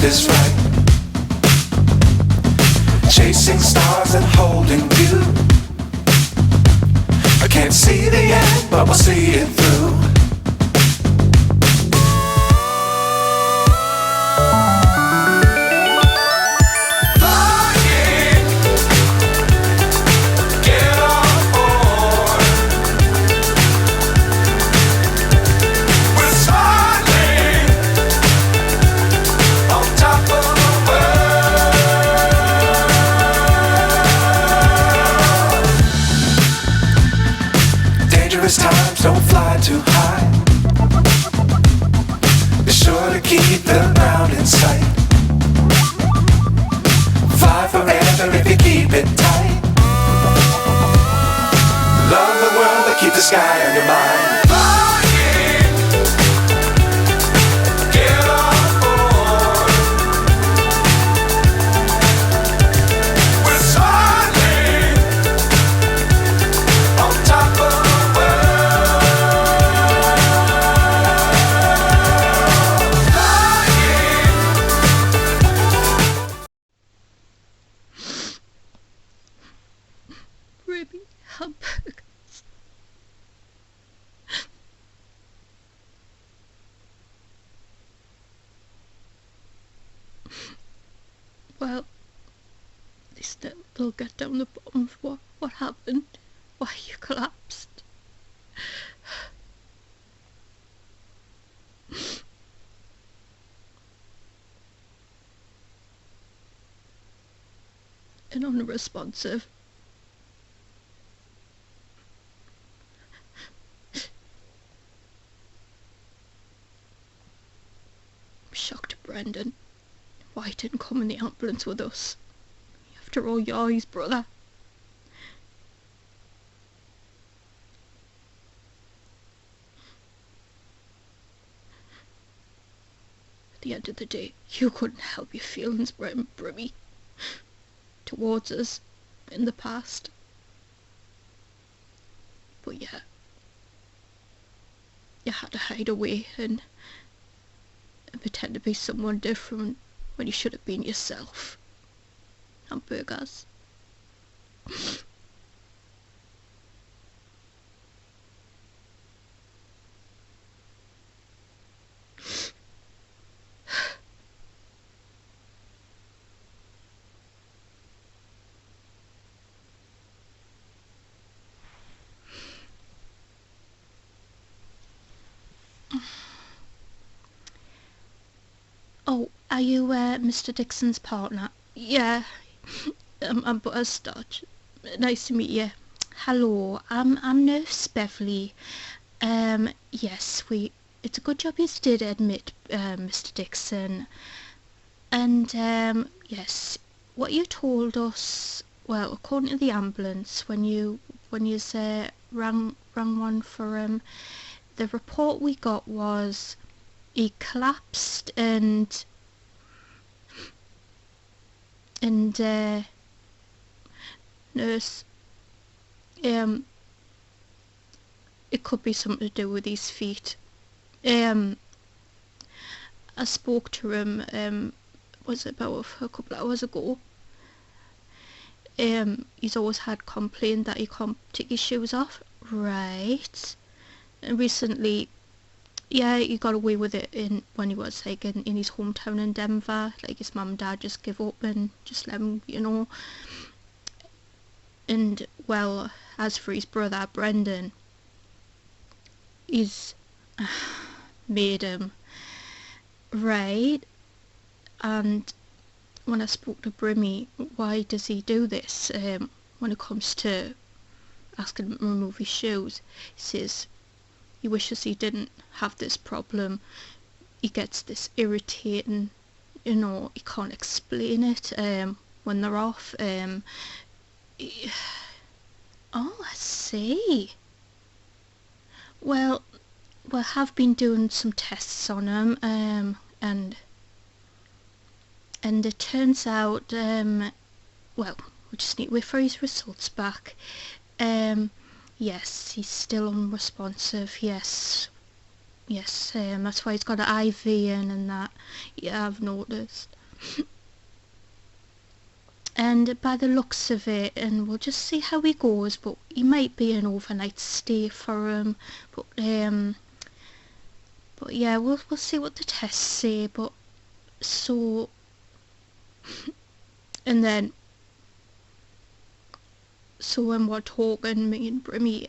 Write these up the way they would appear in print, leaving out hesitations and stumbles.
is right. Chasing stars and holding you. I can't see the end, but we'll see it through. Times don't fly too high. Be sure to keep the ground in sight. Fly forever if you keep it tight. Love the world but keep the sky on your mind. Brimmy hamburgers. Well, they'll get down the bottom of what happened, why you collapsed. And unresponsive. I'm shocked, Brendan. Why he didn't come in the ambulance with us? After all, you're his brother. At the end of the day, you couldn't help your feelings, Brimmy, towards us in the past. But yeah, you had to hide away and pretend to be someone different when you should have been yourself. Hamburgers. Oh, are you Mr. Dixon's partner? Yeah, I'm Butterscotch. Nice to meet you. Hello, I'm Nurse Beverly. Yes, it's a good job you did admit, Mr. Dixon. And yes, what you told us, well, according to the ambulance, when you rang one for the report we got was he collapsed and nurse, it could be something to do with his feet. I spoke to him, was it about a couple of hours ago. He's always had complaint that he can't take his shoes off. Right. And recently, yeah, he got away with it when he was like in his hometown in Denver. Like his mum and dad just give up and just let him, you know. And well, as for his brother Brendan, he's made him. Right. And when I spoke to Brimmy, why does he do this? When it comes to asking him to remove his shoes, he says he wishes he didn't have this problem. He gets this irritating, you know, he can't explain it when they're off. Oh, I see. Well, we have been doing some tests on him, and it turns out, well, we just need to wait for his results back. Yes, he's still unresponsive, yes, that's why he's got an IV in and that, yeah, I've noticed. And by the looks of it, and we'll just see how he goes, but he might be an overnight stay for him. But yeah, we'll see what the tests say. But so, and then so when we're talking, me and Brimmy,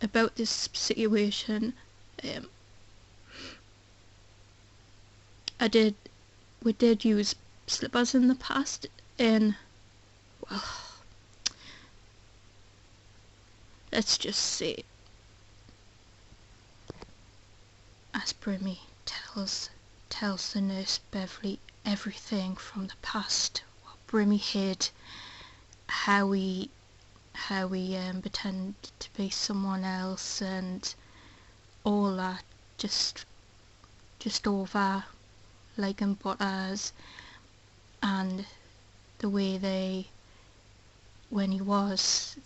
about this situation, um, we did use slippers in the past, and well, let's just say, as Brimmy tells the nurse Beverly everything from the past, what Brimmy hid, how he pretended to be someone else, and all that, just over like and butters, and the way when he was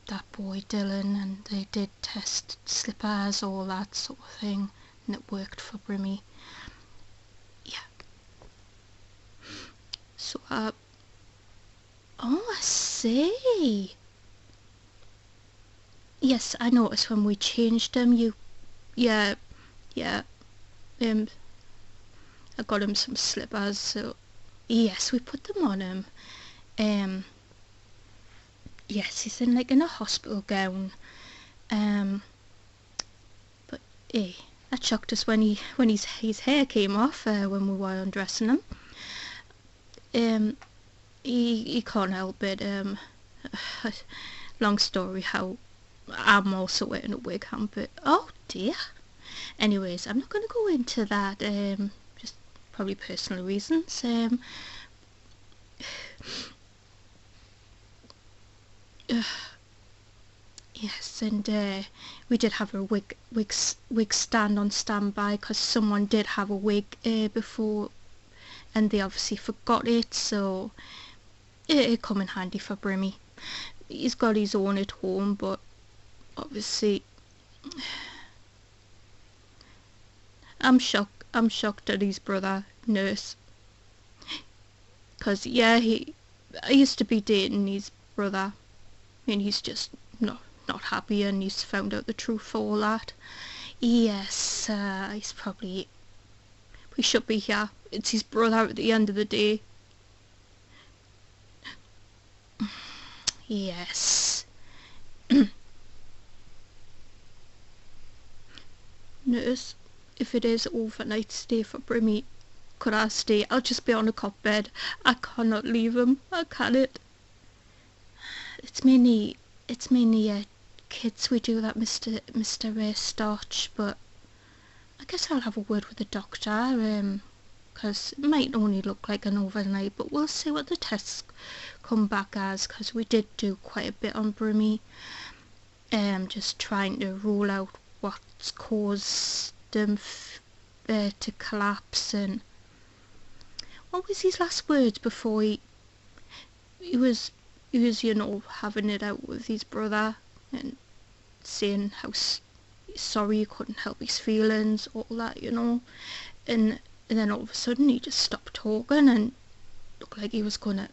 that boy Dylan, and they did test slippers, all that sort of thing, and it worked for Brimmy. Yeah. So oh, I see. Yes, I noticed when we changed them, yeah, I got him some slippers, so yes, we put them on him. Yes, he's in a hospital gown. But that shocked us when his hair came off when we were undressing him. He can't help it. Long story how I'm also wearing a wig, but oh dear. Anyways, I'm not going to go into that. Just probably personal reasons. Yes, and we did have a wig stand on standby because someone did have a wig before, and they obviously forgot it, so it come in handy for Brimmy. He's got his own at home, but obviously I'm shocked at his brother nurse, because yeah, I used to be dating his brother, and he's just not happy, and he's found out the truth for all that. Yes, he's probably, we should be here. It's his brother at the end of the day. Yes. Nurse, if it is overnight stay for Brimmy, could I stay? I'll just be on a cot bed. I cannot leave him. I cannot. It's mainly kids we do that, Mr. Starch, but I guess I'll have a word with the doctor, because it might only look like an overnight, but we'll see what the tests come back as, because we did do quite a bit on Brimmy, just trying to rule out what's caused them to collapse. And what was his last words before he was having it out with his brother and saying how sorry he couldn't help his feelings, all that, and then all of a sudden he just stopped talking and looked like he was gonna,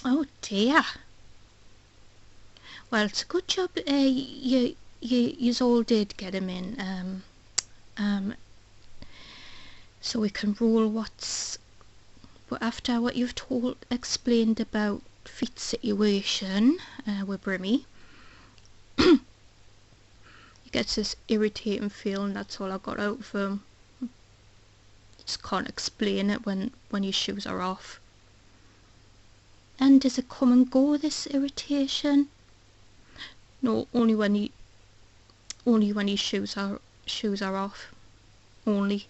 oh dear. Well, it's a good job you all did get him in, so we can rule what's. But after what you've explained about Feet's situation with Brimmy, he gets this irritating feeling. That's all I got out of him. Just can't explain it when his shoes are off. And does it come and go, this irritation? No, only when his shoes are off. Only.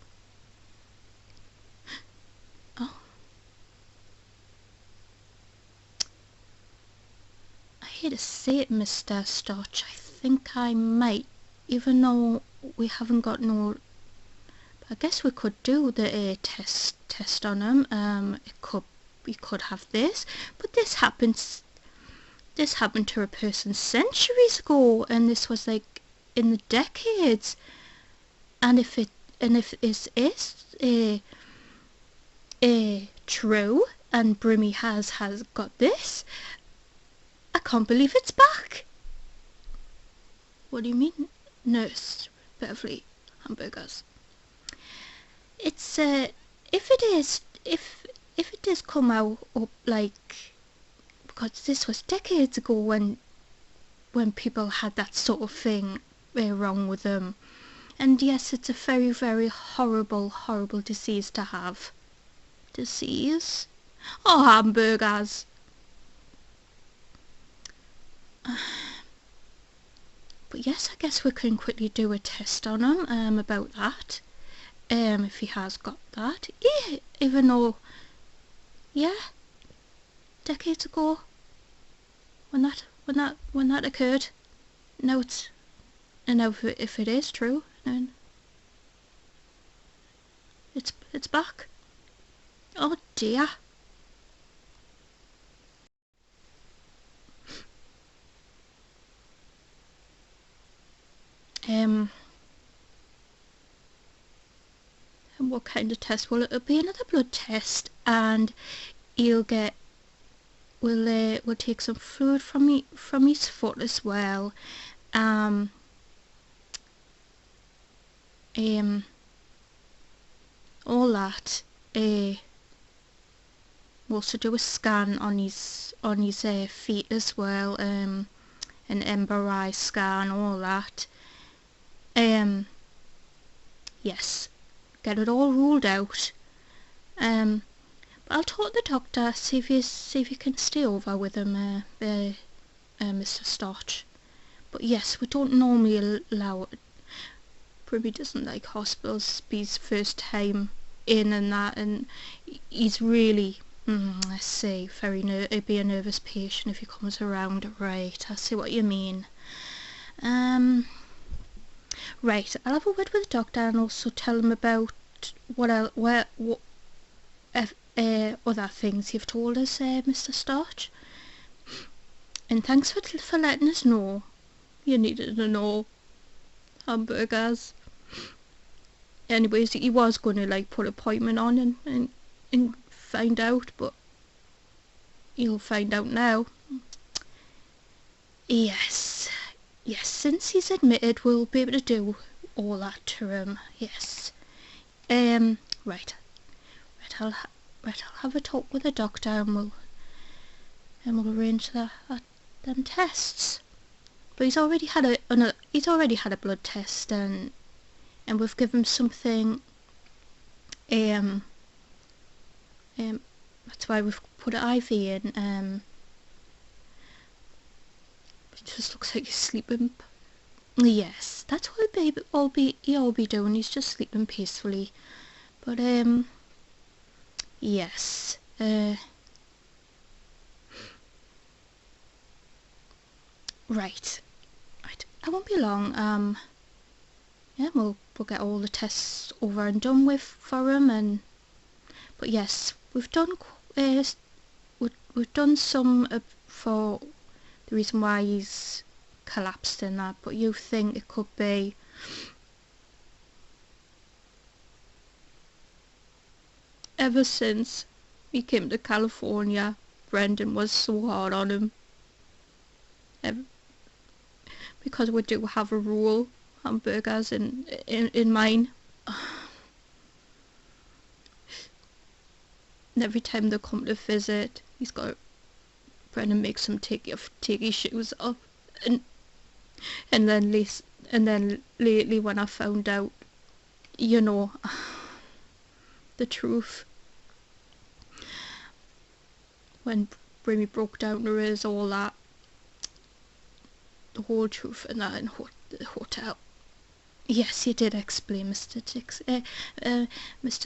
Oh. I hate to say it, Mr. Starch. I think I might, even though we haven't got no. I guess we could do the test on him. We could have this, but this happened to a person centuries ago, and this was like in the decades. And if if this is true, and Brimmy has got this, I can't believe it's back. What do you mean, Nurse Beverly? Hamburgers. It's if it does come out up, like, because this was decades ago when people had that sort of thing wrong with them. And yes, it's a very, very horrible, horrible disease to have. Disease? Oh, hamburgers. But yes, I guess we can quickly do a test on him about that. If he has got that. Yeah, even though, yeah, decades ago, when that occurred. Now it's, and now if it is true, then it's back. Oh dear. And what kind of test? Well, it'll be another blood test, and he'll get, we'll take some fluid from his foot as well. All that. We'll also do a scan on his feet as well. An MRI scan, all that. Yes, get it all ruled out. But I'll talk to the doctor, see if you can stay over with him, Mr. Starch. But yes, we don't normally allow it. Brimmy doesn't like hospitals. It's his first time in and that, and he's really, let's see, he'd be a nervous patient if he comes around. Right, I see what you mean. Right, I'll have a word with the doctor and also tell him about what other things you've told us, Mr. Starch. And thanks for letting us know. You needed to know. Hamburgers. Anyways, he was going to like put an appointment on and find out, but you'll find out now. Yes, since he's admitted, we'll be able to do all that to him. Yes. Right. I'll have a talk with the doctor, and we'll arrange them tests. But he's already had a blood test, and we've given him something. That's why we've put an IV in. It just looks like he's sleeping. Yes, that's what he'll be doing. He's just sleeping peacefully. But yes. Right. I won't be long. Yeah, we'll get all the tests over and done with for him, but yes, we've done some for the reason why he's collapsed in that, but you think it could be ever since he came to California, Brendan was so hard on him. Because we do have a rule, hamburgers in mine. And every time they come to visit, Brendan makes him take his shoes off, and then lately when I found out, the truth, when Brimmy broke down to us, all that, the whole truth, and that in the hotel. Yes, you did explain, Mr.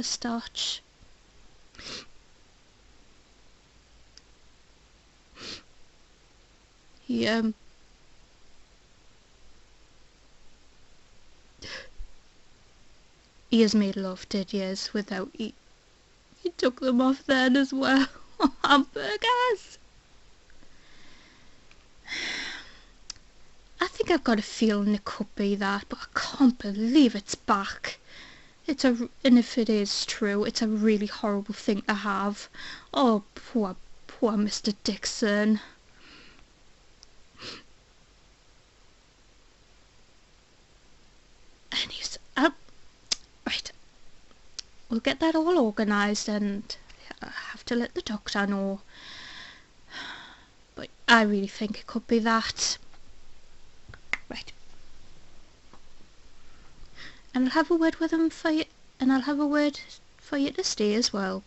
Starch. He has made love, did yes, without he took them off then as well. Hamburgers. I think I've got a feeling it could be that, but I can't believe it's back. And if it is true, it's a really horrible thing to have. Oh, poor Mr. Dixon. And he's right. We'll get that all organised, and I have to let the doctor know. But I really think it could be that. Right. And I'll have a word with him for you, and I'll have a word for you to stay as well.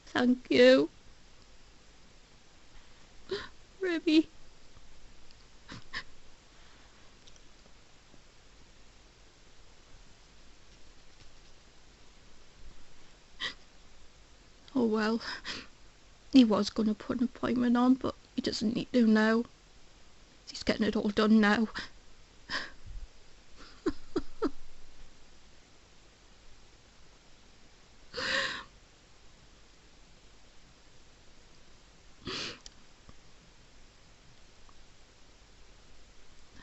Thank you. Ruby. Oh well, he was going to put an appointment on, but he doesn't need to now. He's getting it all done now.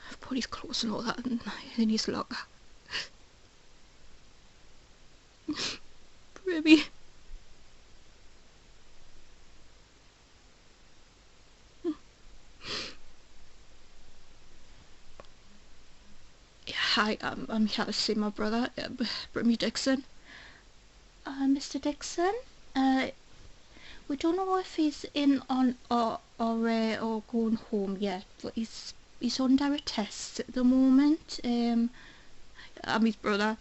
I've put his clothes and all that in his locker. Ruby. Hi, I'm here to see my brother, Brimmy Dixon. Mr. Dixon, we don't know if he's in on or going home yet, but he's under a test at the moment. I'm his brother.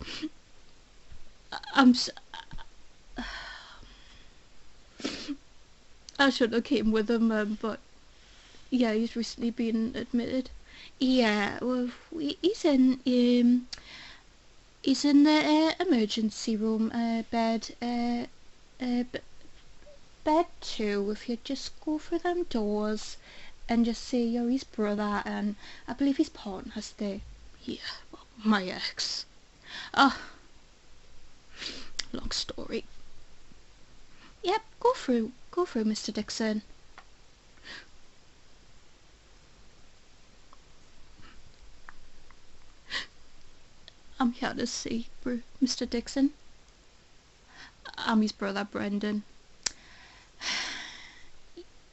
I should have came with him, but yeah, he's recently been admitted. Yeah, well, he's in the emergency room, bed 2. If you just go through them doors and just say you're his brother, and I believe his partner's there. Yeah, well, my ex. Oh, long story. Yep, go through, Mr. Dixon. I'm here to see Mr. Dixon. I'm his brother, Brendan.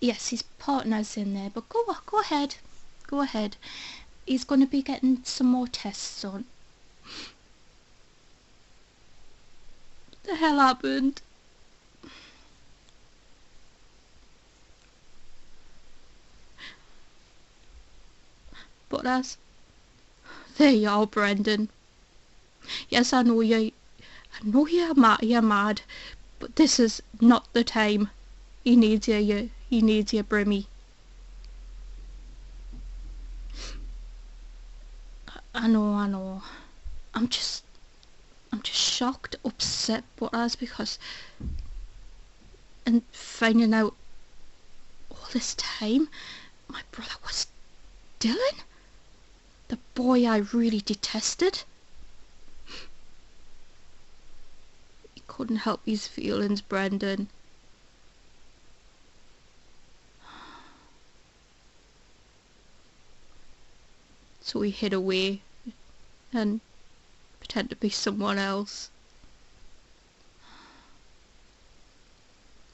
Yes, his partner's in there, but go ahead. Go ahead. He's going to be getting some more tests on. What the hell happened? But there you are, Brendan. Yes, I know you're mad, but this is not the time. He needs you, Brimmy. I know. I'm just shocked, upset, but that's because, and finding out all this time, my brother was Dylan, the boy I really detested. He couldn't help his feelings, Brendan. So he hid away and pretended to be someone else.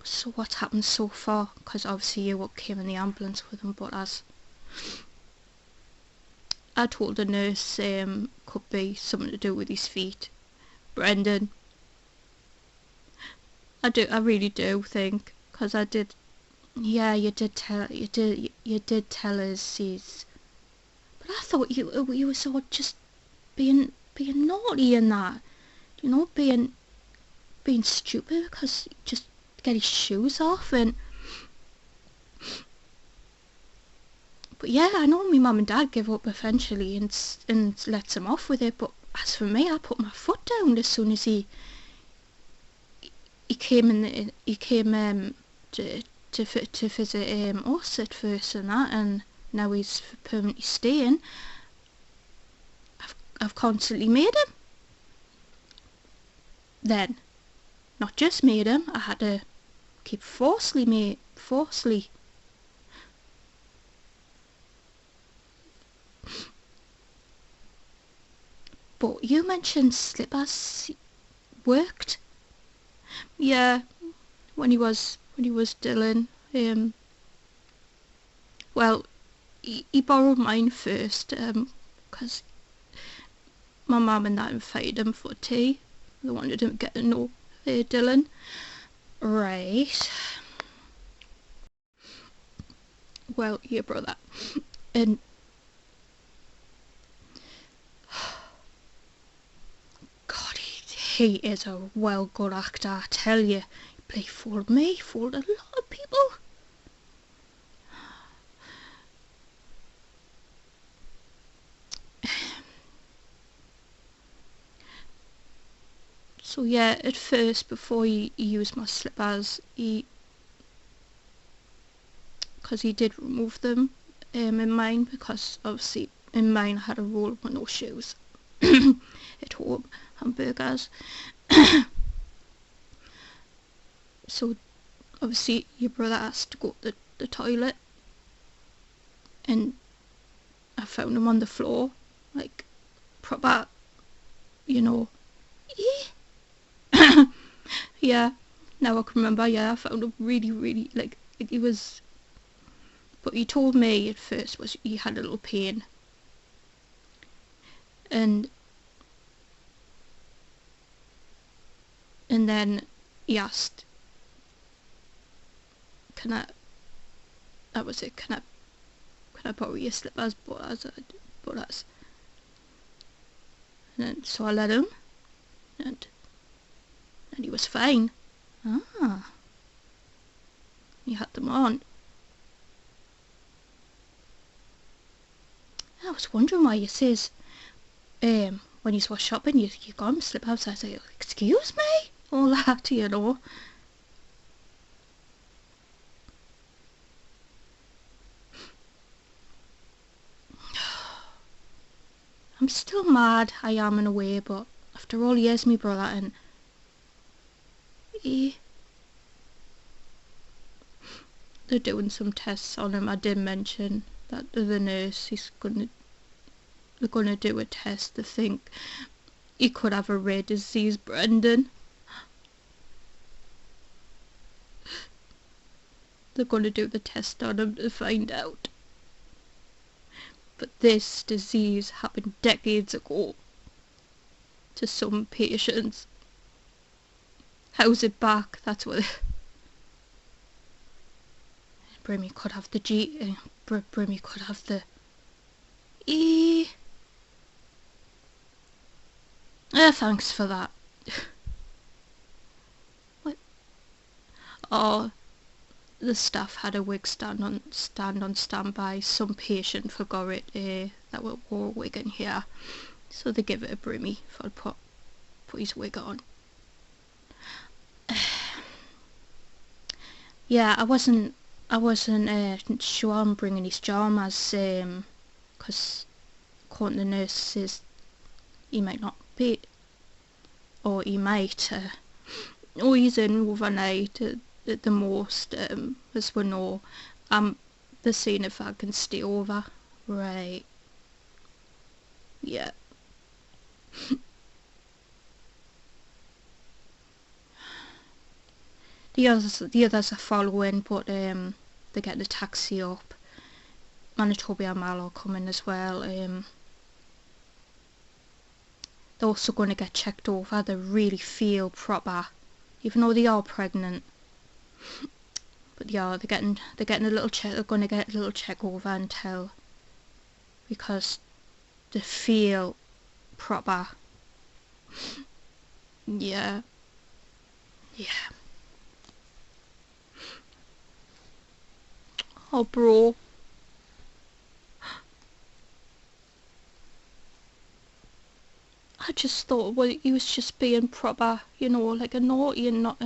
So what's happened so far? Because obviously you came in the ambulance with him, but as I told the nurse, could be something to do with his feet. Brendan, I really do think, because I did. Yeah, you did tell us but I thought you was all just being naughty and that, being stupid because just get his shoes off but yeah, I know my mum and dad give up eventually and lets him off with it, but as for me, I put my foot down as soon as he came to visit us at first and that, and now he's permanently staying. I've constantly made him. Then, not just made him, I had to keep forcefully. but you mentioned slippers worked. Yeah, when he was Dylan. Well, he borrowed mine first, 'cause my mum and that invited him for tea. They wanted him to get to know Dylan. Right. Well, your brother. And God, he is a well good actor, I tell you. He fooled me, fooled a lot of people. So yeah, at first, before he used my slippers, because he did remove them in mine, because obviously in mine I had a rule with no shoes at home, hamburgers. So obviously your brother asked to go to the toilet, and I found him on the floor, like proper, you know. Yeah, now I can remember. Yeah, I found him really, really, like he was. But he told me at first was he had a little pain, and then he asked, "Can I?" That was it. Can I borrow your slippers? But and then so I let him, and he was fine. Ah, he had them on. I was wondering why you says, when you was shopping, you got him slippers. I say, excuse me, all that, you know. I'm still mad, I am in a way, but after all years, me brother, and they're doing some tests on him. I did mention that to the nurse. They're gonna do a test to think he could have a rare disease, Brendan. They're gonna do the test on him to find out. But this disease happened decades ago to some patients. How's it back? That's what. Brimmy could have the Brimmy could have the E. Thanks for that. What? Oh, the staff had a wig stand on standby. Some patient forgot it. That wore a wig in here, so they give it a Brimmy for put his wig on. Yeah, I wasn't sure on bringing his pajamas, 'cause according to the nurse says he might not be, or he might, or he's in overnight at the most, as we know. They're seeing if I can stay over. Right. Yeah. The others are following, but they're getting a taxi up. Manitoba and Mal are coming as well. They're also going to get checked over. They really feel proper, even though they are pregnant. But yeah, they're getting a little check. They're going to get a little check over until, because they feel proper. Yeah. Yeah. Oh, bro. I just thought, well, he was just being proper, like a naughty and not,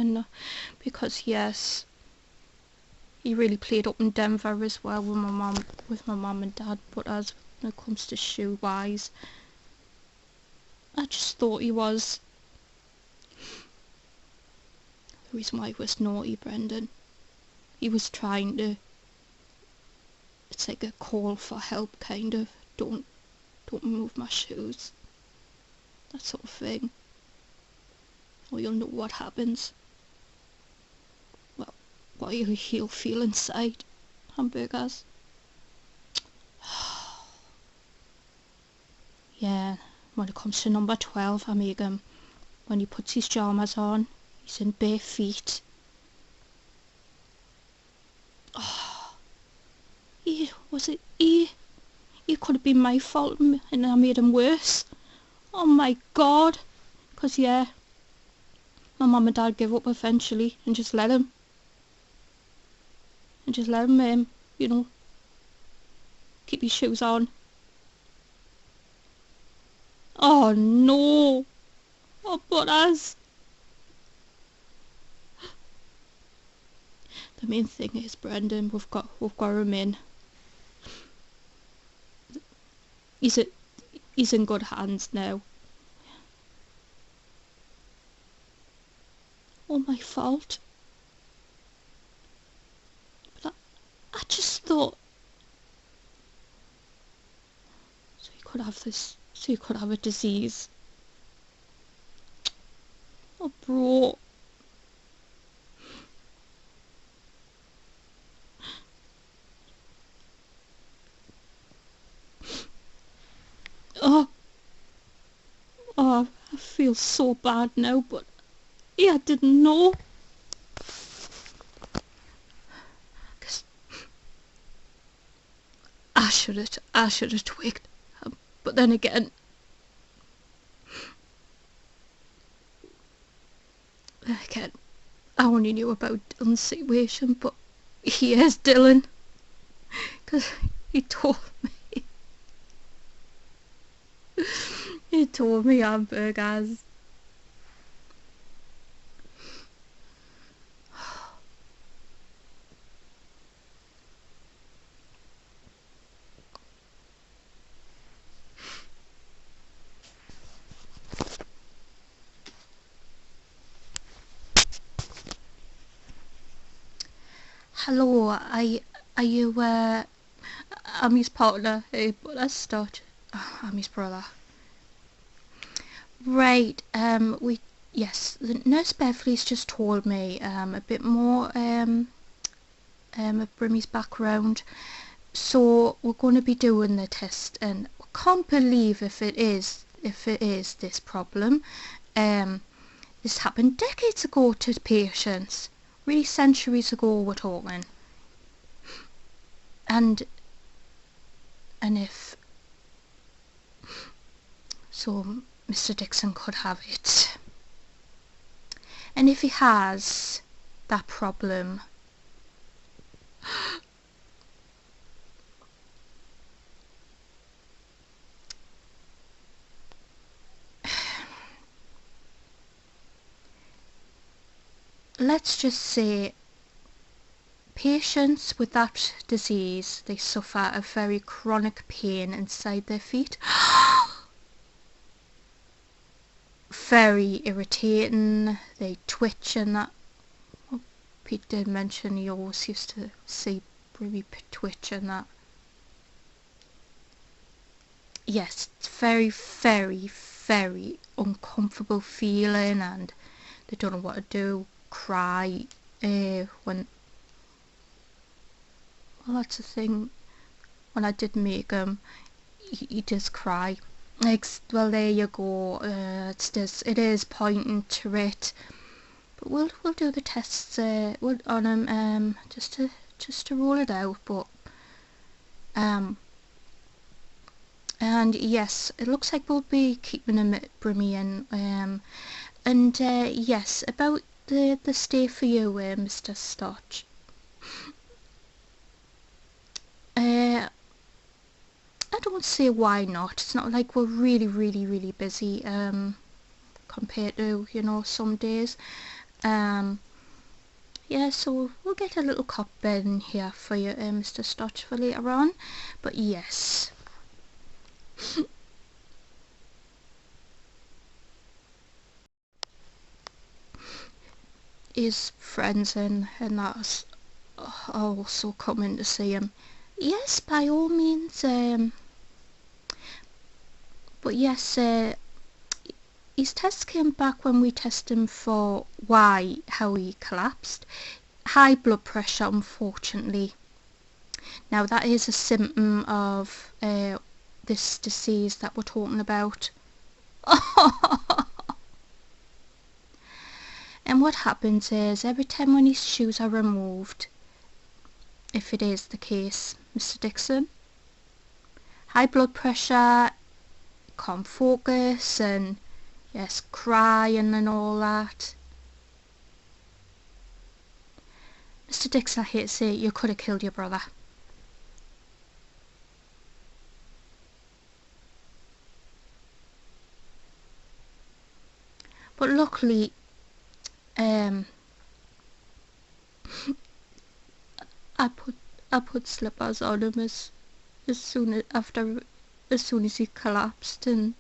because yes, he really played up in Denver as well with my mum and dad. But as when it comes to shoe wise, I just thought he was. The reason why he was naughty, Brendan, he was trying to. It's like a call for help, kind of. Don't move my shoes. that sort of thing. Or you'll know what happens. Well, what you'll feel inside. Hamburgers. Yeah, when it comes to number 12, I make him, when he puts his pyjamas on, he's in bare feet. Oh, it could have been my fault and I made him worse. Oh my God. Because yeah, my mum and dad gave up eventually and just let him. You know, keep his shoes on. Oh no. Oh, but us. The main thing is, Brendan, we've got him in. He's in good hands now. All my fault. But I just thought, so he could have a disease. Oh, bro. Oh, I feel so bad now, but yeah, I didn't know. 'Cause I should have twigged. But then again, I only knew about Dylan's situation, but here's Dylan. 'Cause he told me. He told me hamburgers. Hello, are you, I'm his partner, but let's start. I'm his brother. Right, yes, the nurse Beverly's just told me, a bit more, of Brimmy's background. So we're going to be doing the test, and I can't believe if it is this problem. This happened decades ago to patients, really centuries ago we're talking. And if so, Mr. Dixon could have it. And if he has that problem, let's just say patients with that disease, they suffer a very chronic pain inside their feet. Very irritating, they twitch and that. Well, Pete did mention he always used to see Brimmy twitch and that. Yes, it's very, very, very uncomfortable feeling, and they don't know what to do. Cry when, well, that's the thing, when I did make him, he does cry. Like, well, there you go. It is pointing to it, but we'll do the tests on him, just to rule it out. But and yes, it looks like we'll be keeping him at Brimmy and yes, about the stay for you, Mr. Stotch. I don't see why not. It's not like we're really, really, really busy compared to, you know, some days. Yeah, so we'll get a little cot bed in here for you, Mr. Stotch, for later on. But yes. His friends and that's also coming to see him. Yes, by all means. But yes, his tests came back when we tested him for how he collapsed. High blood pressure, unfortunately. Now that is a symptom of this disease that we're talking about. And what happens is, every time when his shoes are removed, if it is the case, Mr. Dixon, high blood pressure, can't focus, and yes, crying and all that. Mr. Dixon, I hate to say it, you could have killed your brother. But luckily, I put slippers on him as soon as he collapsed, and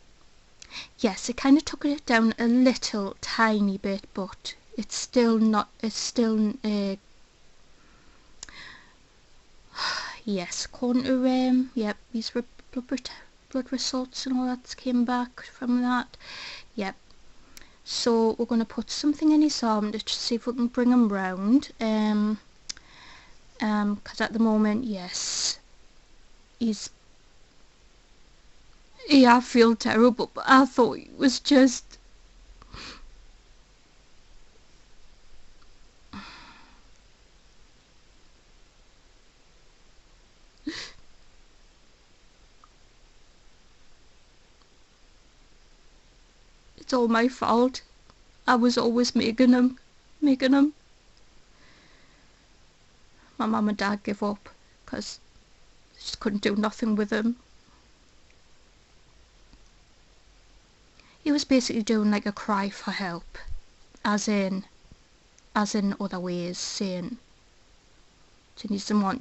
yes, it kind of took it down a little tiny bit, but it's still not. It's still yes, according to yep, these blood results and all that came back from that. Yep. So we're going to put something in his arm to see if we can bring him round. Because at the moment, yes, I feel terrible, but I thought it was just... It's all my fault. I was always making him. My mum and dad gave up because they just couldn't do nothing with him. He was basically doing like a cry for help, as in other ways, saying he doesn't want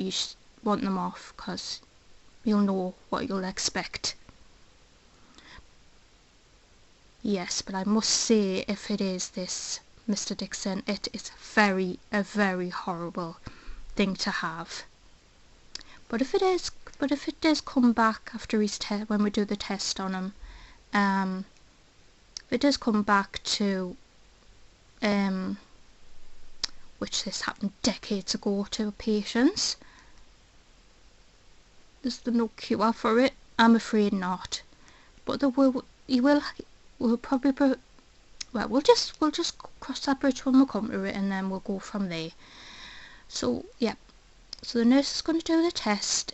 them off because you'll know what you'll expect. Yes, but I must say, if it is this, Mr. Dixon, it is a very horrible thing to have. But if it does come back after his when we do the test on him, if it does come back to, which this happened decades ago to patients, there's no cure for it. I'm afraid not. But we'll probably, well, we'll just cross that bridge when we come to it, and then we'll go from there. So yeah, so the nurse is going to do the test,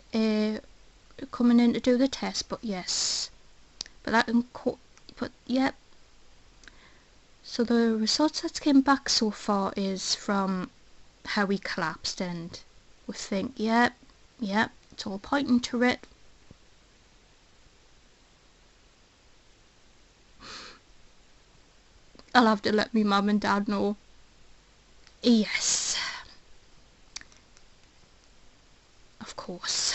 coming in to do the test. But yes, but yeah. So the results that came back so far is from how he collapsed, and we think, yep, it's all pointing to it. I'll have to let me mum and dad know. Yes. Of course.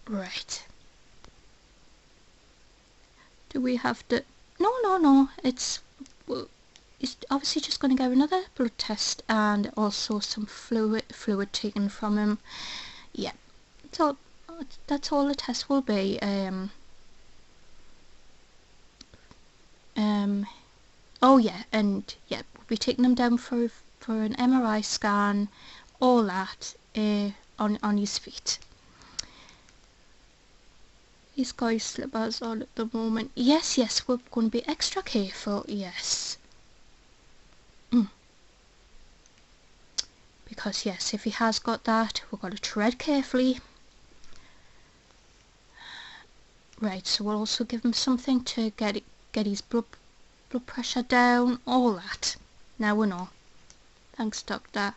Right. Do we have to... No. It's obviously just going to get another blood test and also some fluid taken from him. Yeah. So that's all the test will be. Oh yeah, and yeah, we'll be taking him down for an MRI scan, all that, on his feet. He's got his slippers on at the moment. Yes, we're going to be extra careful, yes. Because yes, if he has got that, we've got to tread carefully. Right, so we'll also give him something to get his blood pressure down, all that. Now we know. Thanks, doctor.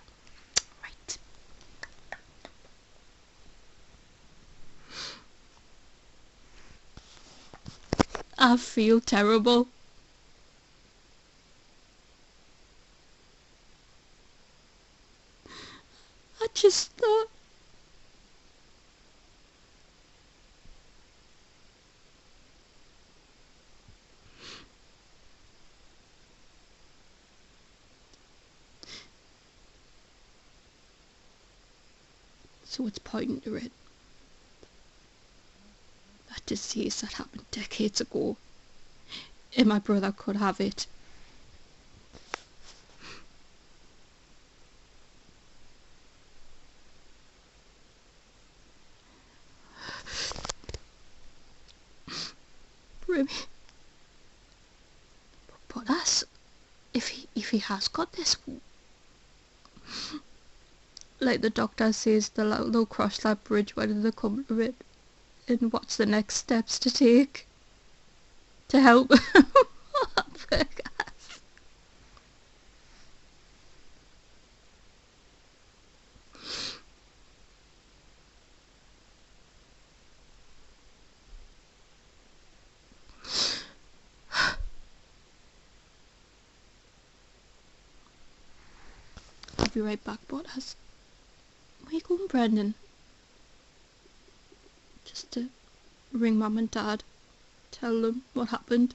Right. I feel terrible. I just thought... so it's pointing to it. That disease that happened decades ago, and my brother could have it. Brimmy. But that's if he has got this. Like the doctor says, they'll cross that bridge when they come to it. And what's the next steps to take to help? I'll be right back, but where you going, Brendan? Just to ring Mum and Dad, tell them what happened.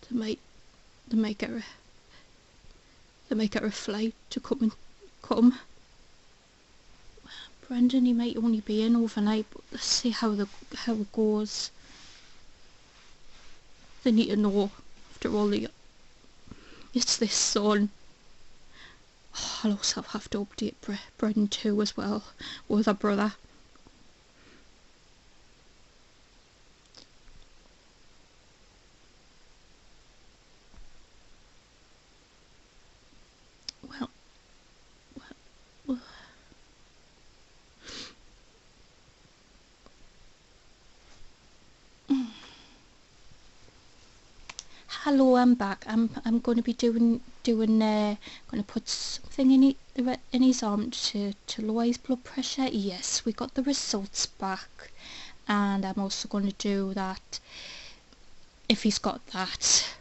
They might get a flight to come. Brendan, he might only be in overnight, but let's see how it goes. They need to know. After all, it's this son. Oh, I'll also have to update Brendan too as well, with her brother. Well. Hello, I'm back. I'm going to be going to put something in his arm to lower his blood pressure. Yes, we got the results back, and I'm also going to do that if he's got that.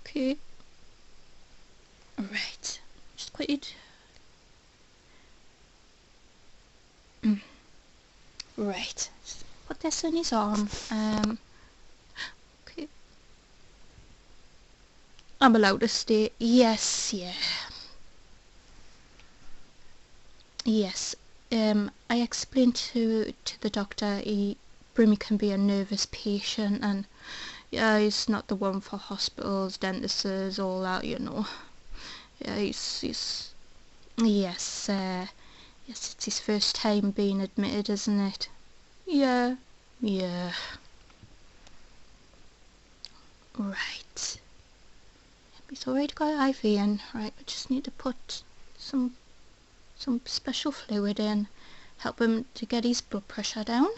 Okay. Right. Just quickly. Right. Just put this in his arm. Okay. I'm allowed to stay. Yes, yeah. Yes. I explained to the doctor Brimmy can be a nervous patient, and yeah, he's not the one for hospitals, dentists, all that, you know. Yeah, he's yes, yes, it's his first time being admitted, isn't it? Yeah, yeah. Right. He's already got an IV in. Right, I just need to put some special fluid in, help him to get his blood pressure down.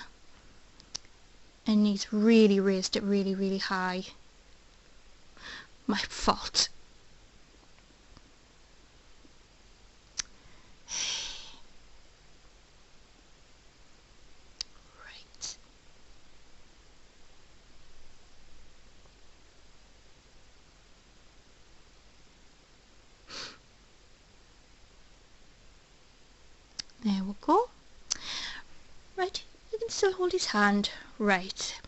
And he's really raised it really high. My fault. Right. There we go. Right, you can still hold his hand. Right.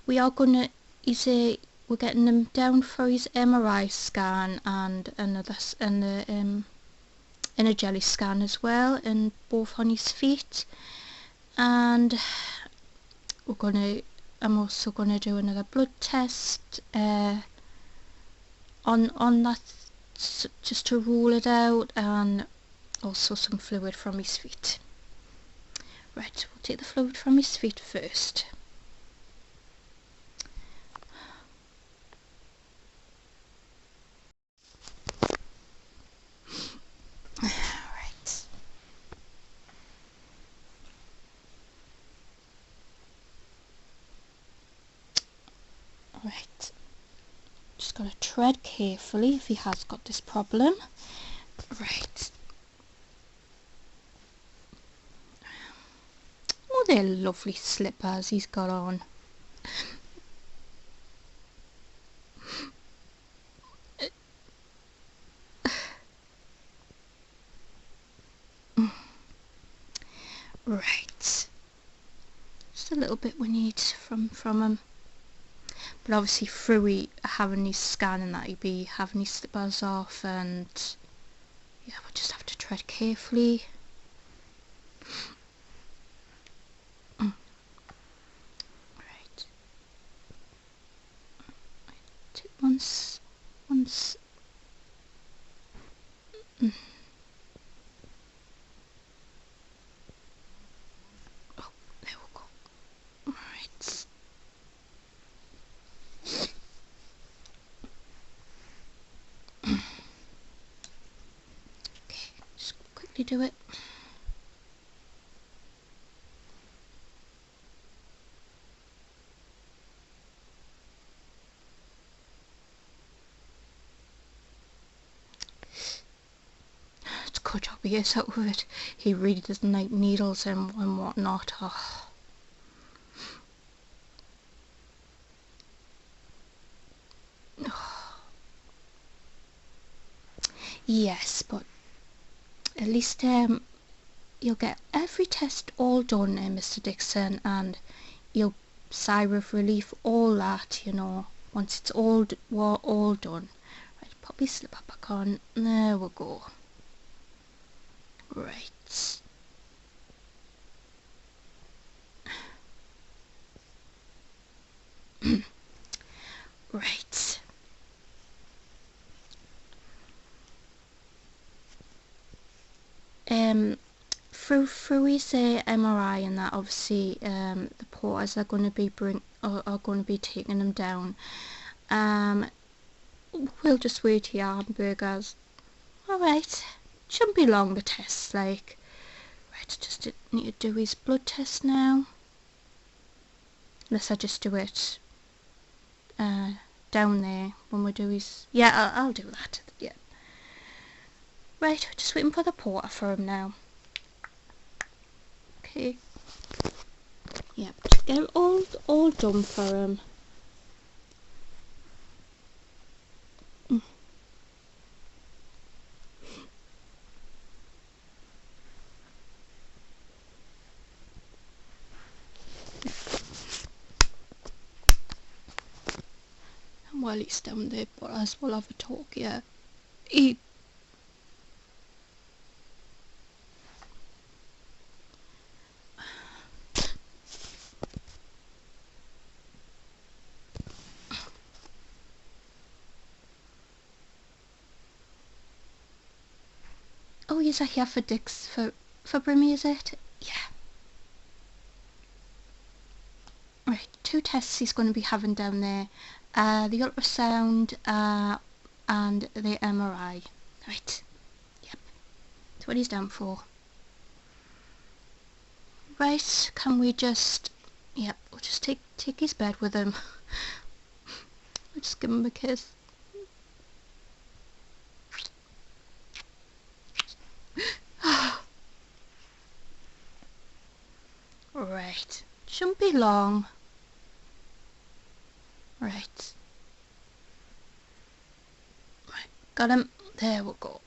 We are gonna, we're getting him down for his MRI scan and a jelly scan as well, and both on his feet. And I'm also gonna do another blood test on that, just to rule it out, and also some fluid from his feet. Right, we'll take the fluid from his feet first. Right, just gotta tread carefully if he has got this problem. Right. Oh, they're lovely slippers he's got on. Right. Just a little bit we need from him. But obviously through having his scan and that, he'd be having his slippers off, and yeah, we'll just have to tread carefully. Right. Once. Oh, there we go. Right. Okay, just quickly do it. It's a good job he is out of it. He really doesn't like needles and whatnot. Oh. Yes, but at least you'll get every test all done, Mr. Dixon, and you'll sigh of relief, all that, you know, once it's all done. Right, pop your slipper back on. There we go. Right. Right. Through his MRI and that, obviously, the porters are going to be are going to be taking them down. We'll just wait here, hamburgers. All right. Shouldn't be long, the tests, like. Right, just need to do his blood test now. Unless I just do it down there when we do his... Yeah, I'll do that. Yeah. Right, just waiting for the porter for him now. Okay. Yeah, just get it all done for him. And while he's down there, but as we'll have a talk, yeah. He... Oh, yes, I here for Dix, for Brimmy, is it? Yeah. Right, 2 tests he's going to be having down there. The ultrasound, and the MRI. Right. Yep. That's what he's down for. Right, can we just... Yep, we'll just take his bed with him. We'll just give him a kiss. Right. Shouldn't be long. Right. Right. Got him. There we go.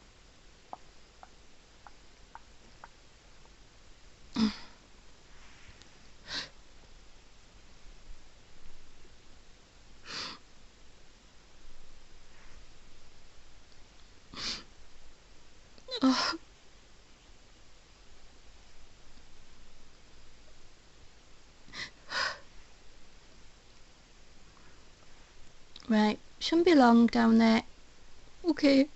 Oh. Right. Shouldn't be long down there. Okay.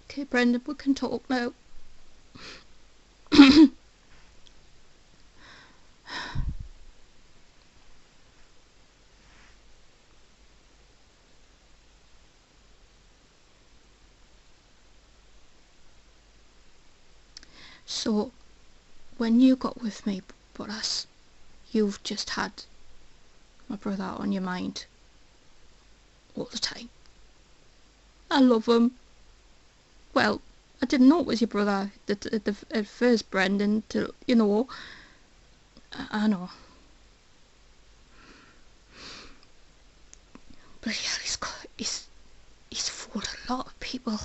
Okay, Brendan, we can talk now. So, when you got with me, Boris, you've just had my brother on your mind all the time. I love him. Well, I didn't know it was your brother at first, Brendan, till, you know. I know. Bloody hell, he's fooled a lot of people.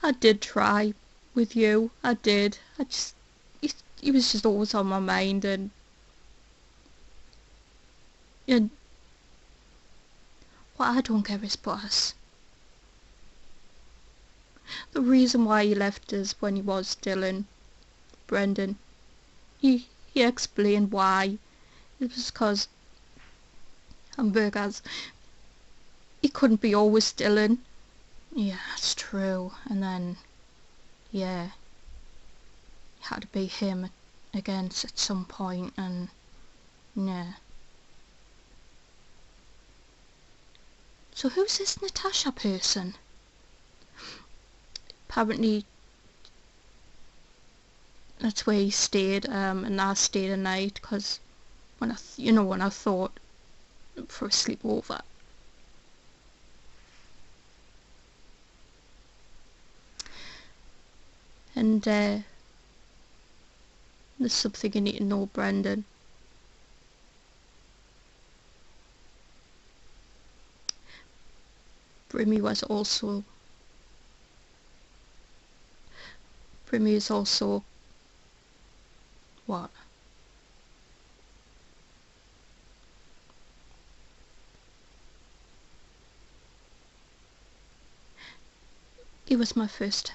I did try with you. I did. He was just always on my mind, and what I don't get is, boss, the reason why he left us when he was still in Brendan. He explained why. It was because hamburgers, he couldn't be always still in. Yeah, that's true. And then, yeah, it had to be him again at some point, and yeah. So who's this Natasha person? Apparently that's where he stayed, and I stayed a night, because when I thought for a sleepover. And there's something you need to know, Brendan. Brimmy is also what? He was my first.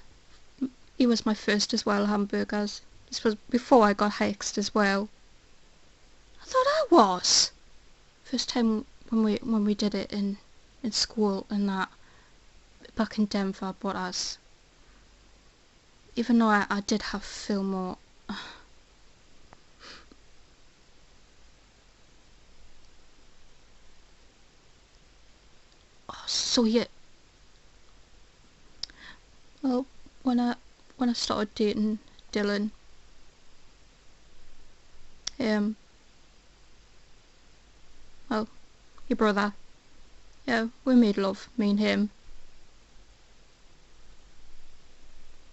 He was my first as well, hamburgers. This was before I got hexed as well. I thought I was. First time when we did it in school and that, back in Denver, but even though I did have Fillmore. Oh, so yeah. Well, when I started dating Dylan, well, your brother, yeah, we made love, me and him.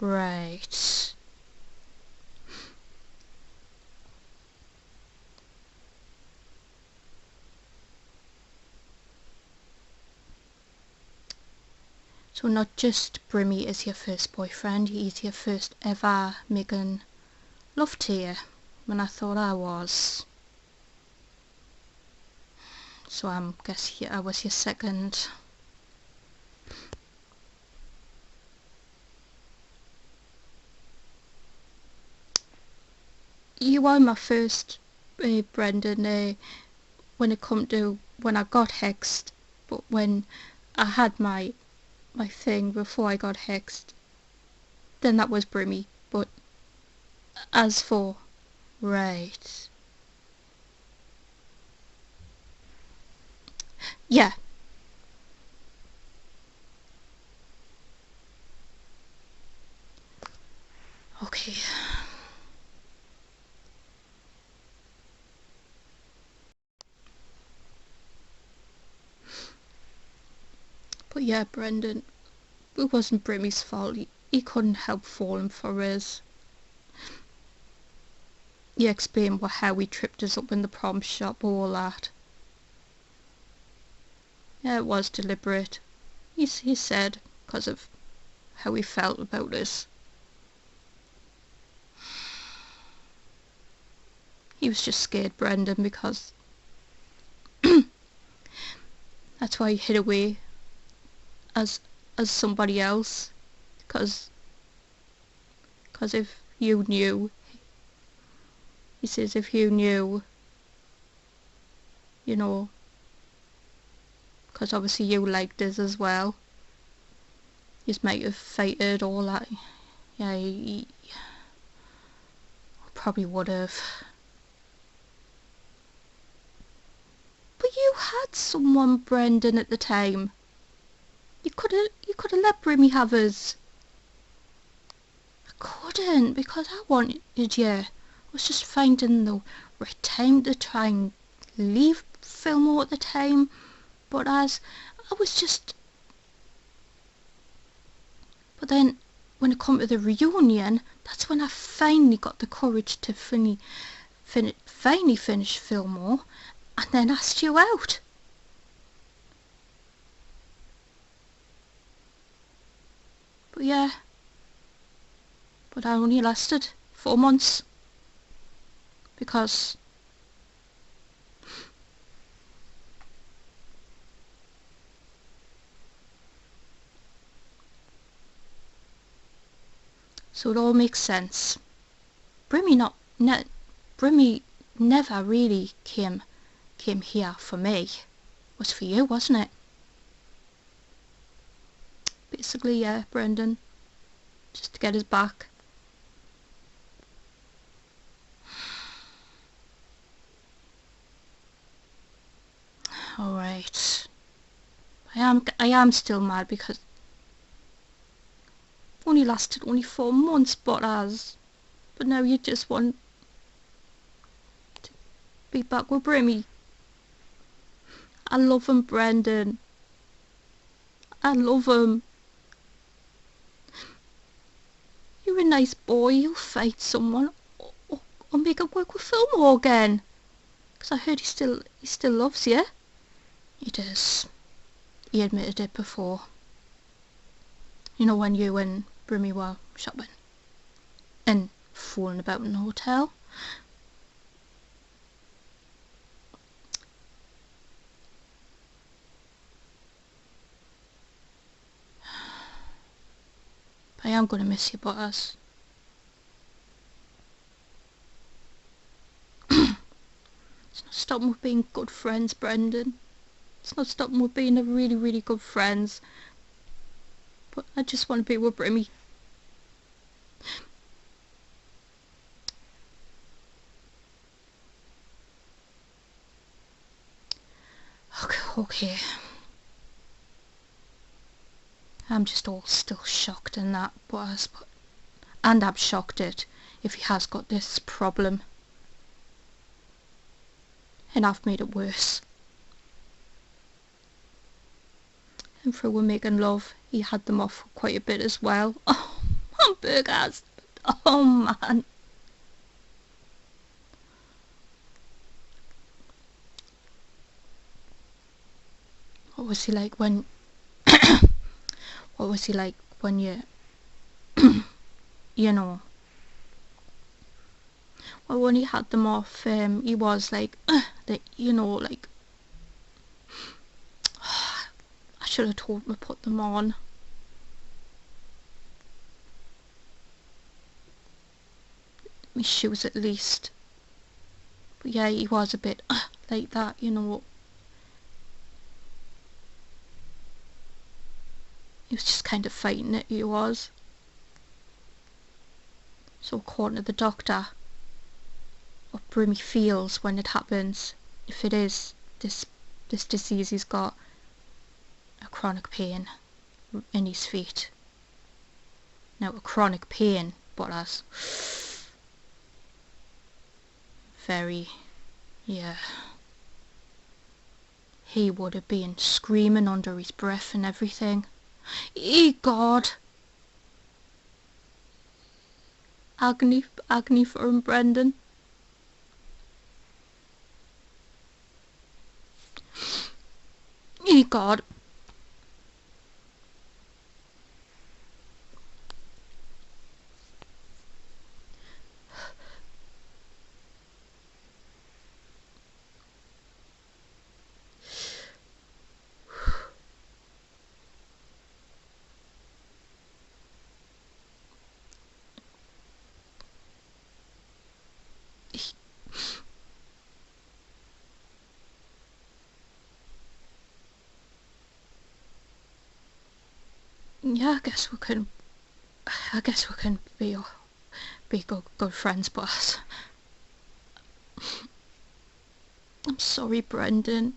Right. So not just Brimmy is your first boyfriend, he's your first ever making love to you, when I thought I was. So I guess I was your second. You were my first, Brendan, when it come to when I got hexed, but when I had my thing before I got hexed, then that was Brimmy. But as for right, yeah, okay. But yeah, Brendan, it wasn't Brimmy's fault. He couldn't help falling for us. He explained how he tripped us up in the prom shop, all that. Yeah, it was deliberate. He said, because of how he felt about us. He was just scared, Brendan, because that's why he hid away as somebody else. Because if you knew, he says, if you knew, you know, because obviously you liked us as well, you might have fighted all that. Yeah, he probably would have. But you had someone, Brendan, at the time. You could have let Brimmy have us. I couldn't, because I wanted you. I was just finding the right time to try and leave Fillmore at the time. But I was just... But then, when it come to the reunion, that's when I finally got the courage to finally finish Fillmore, and then asked you out. But yeah, But I only lasted 4 months. Because so it all makes sense. Brimmy never really came here for me. It was for you, wasn't it? Basically, yeah, Brendan. Just to get his back. Alright. I am still mad because only lasted 4 months, but now you just want to be back with Brimmy. I love him, Brendan. I love him. You're a nice boy. You'll fight someone or make it work with Phil Morgan. 'Cause I heard he still loves you. He does. He admitted it before. You know, when you and Brimmy were shopping and fooling about in the hotel. I am gonna miss you, Butters. It's not stopping with being good friends, Brendan. It's not stopping with being a really, really good friends. But I just want to be with Brimmy. Okay. I'm just all still shocked in that, and I'm shocked at if he has got this problem. And I've made it worse. And through we're making love, he had them off quite a bit as well. Oh, hamburgers. Oh man. What was he like when what was he like when you you know, well, when he had them off, he was like you know, like I should have told him to put them on. My shoes at least. But yeah, he was a bit like that, you know. He was just kind of fighting it, he was. So according to the doctor, what Brimmy feels when it happens, if it is this disease he's got, a chronic pain in his feet. Now a chronic pain, but as very, yeah, he would have been screaming under his breath and everything. God, agony for him, Brendan. God. Yeah, I guess we can be good friends, but I'm sorry, Brendan.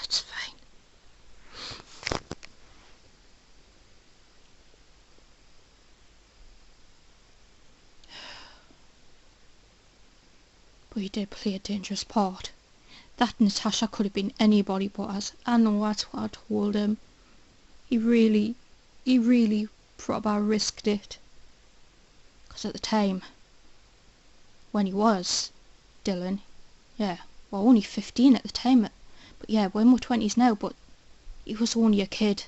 It's fine. But he did play a dangerous part. That Natasha could have been anybody but us. I know that's what I told him. He really proper risked it. Because at the time, when he was Dylan, yeah, well, only 15 at the time, but yeah, we're in our 20s now, but he was only a kid.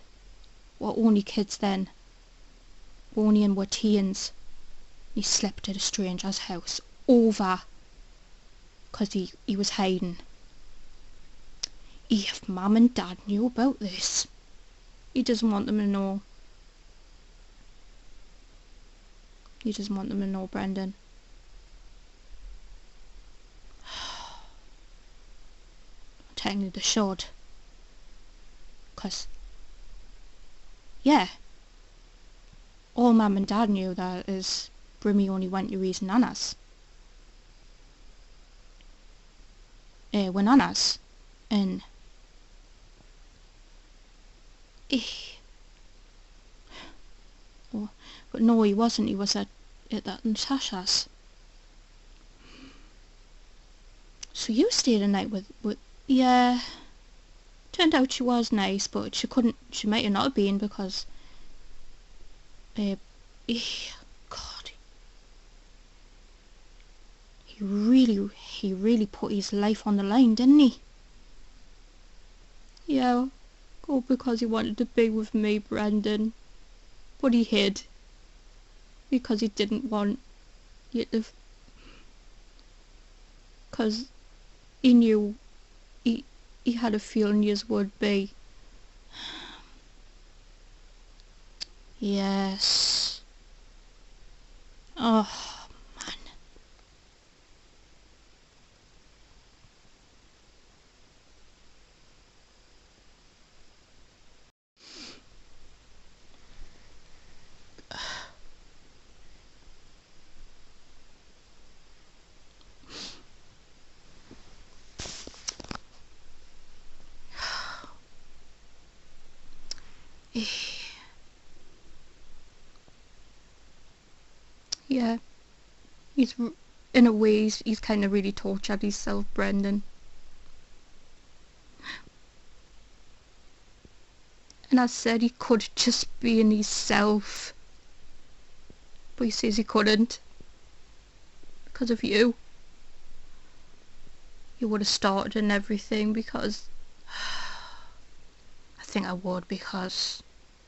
We're only kids then. only in our teens. He slept at a stranger's house over 'cause he was hiding. If Mum and Dad knew about this, he doesn't want them to know. He doesn't want them to know, Brendan. Technically they should. 'Cause, yeah, all Mum and Dad knew that is Brimmy only went to his nana's. With nana's. And oh, but no, he wasn't. He was at that Natasha's. So you stayed a night with yeah. Turned out she was nice, but she might have not been because God, he really put his life on the line, didn't he? Yeah, all because he wanted to be with me, Brendan. But he hid because he didn't want you to, because he knew he had a feeling yous would be. Yes. Oh, man. Yeah. In a way, he's kind of really tortured himself, Brendan. And I said he could just be in himself. But he says he couldn't. Because of you. You would have started and everything because... I think I would because...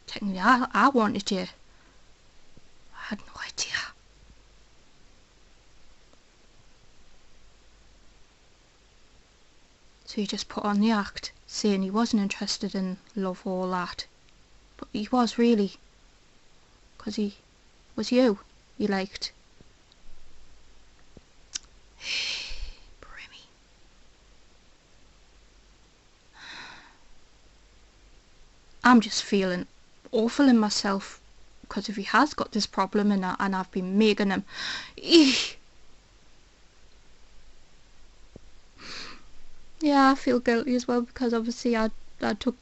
Technically, I wanted you. I had no idea. So he just put on the act, saying he wasn't interested in love or all that. But he was really. 'Cause he was you he liked. Brimmy. I'm just feeling awful in myself because if he has got this problem and I've been making him. Yeah, I feel guilty as well because obviously I took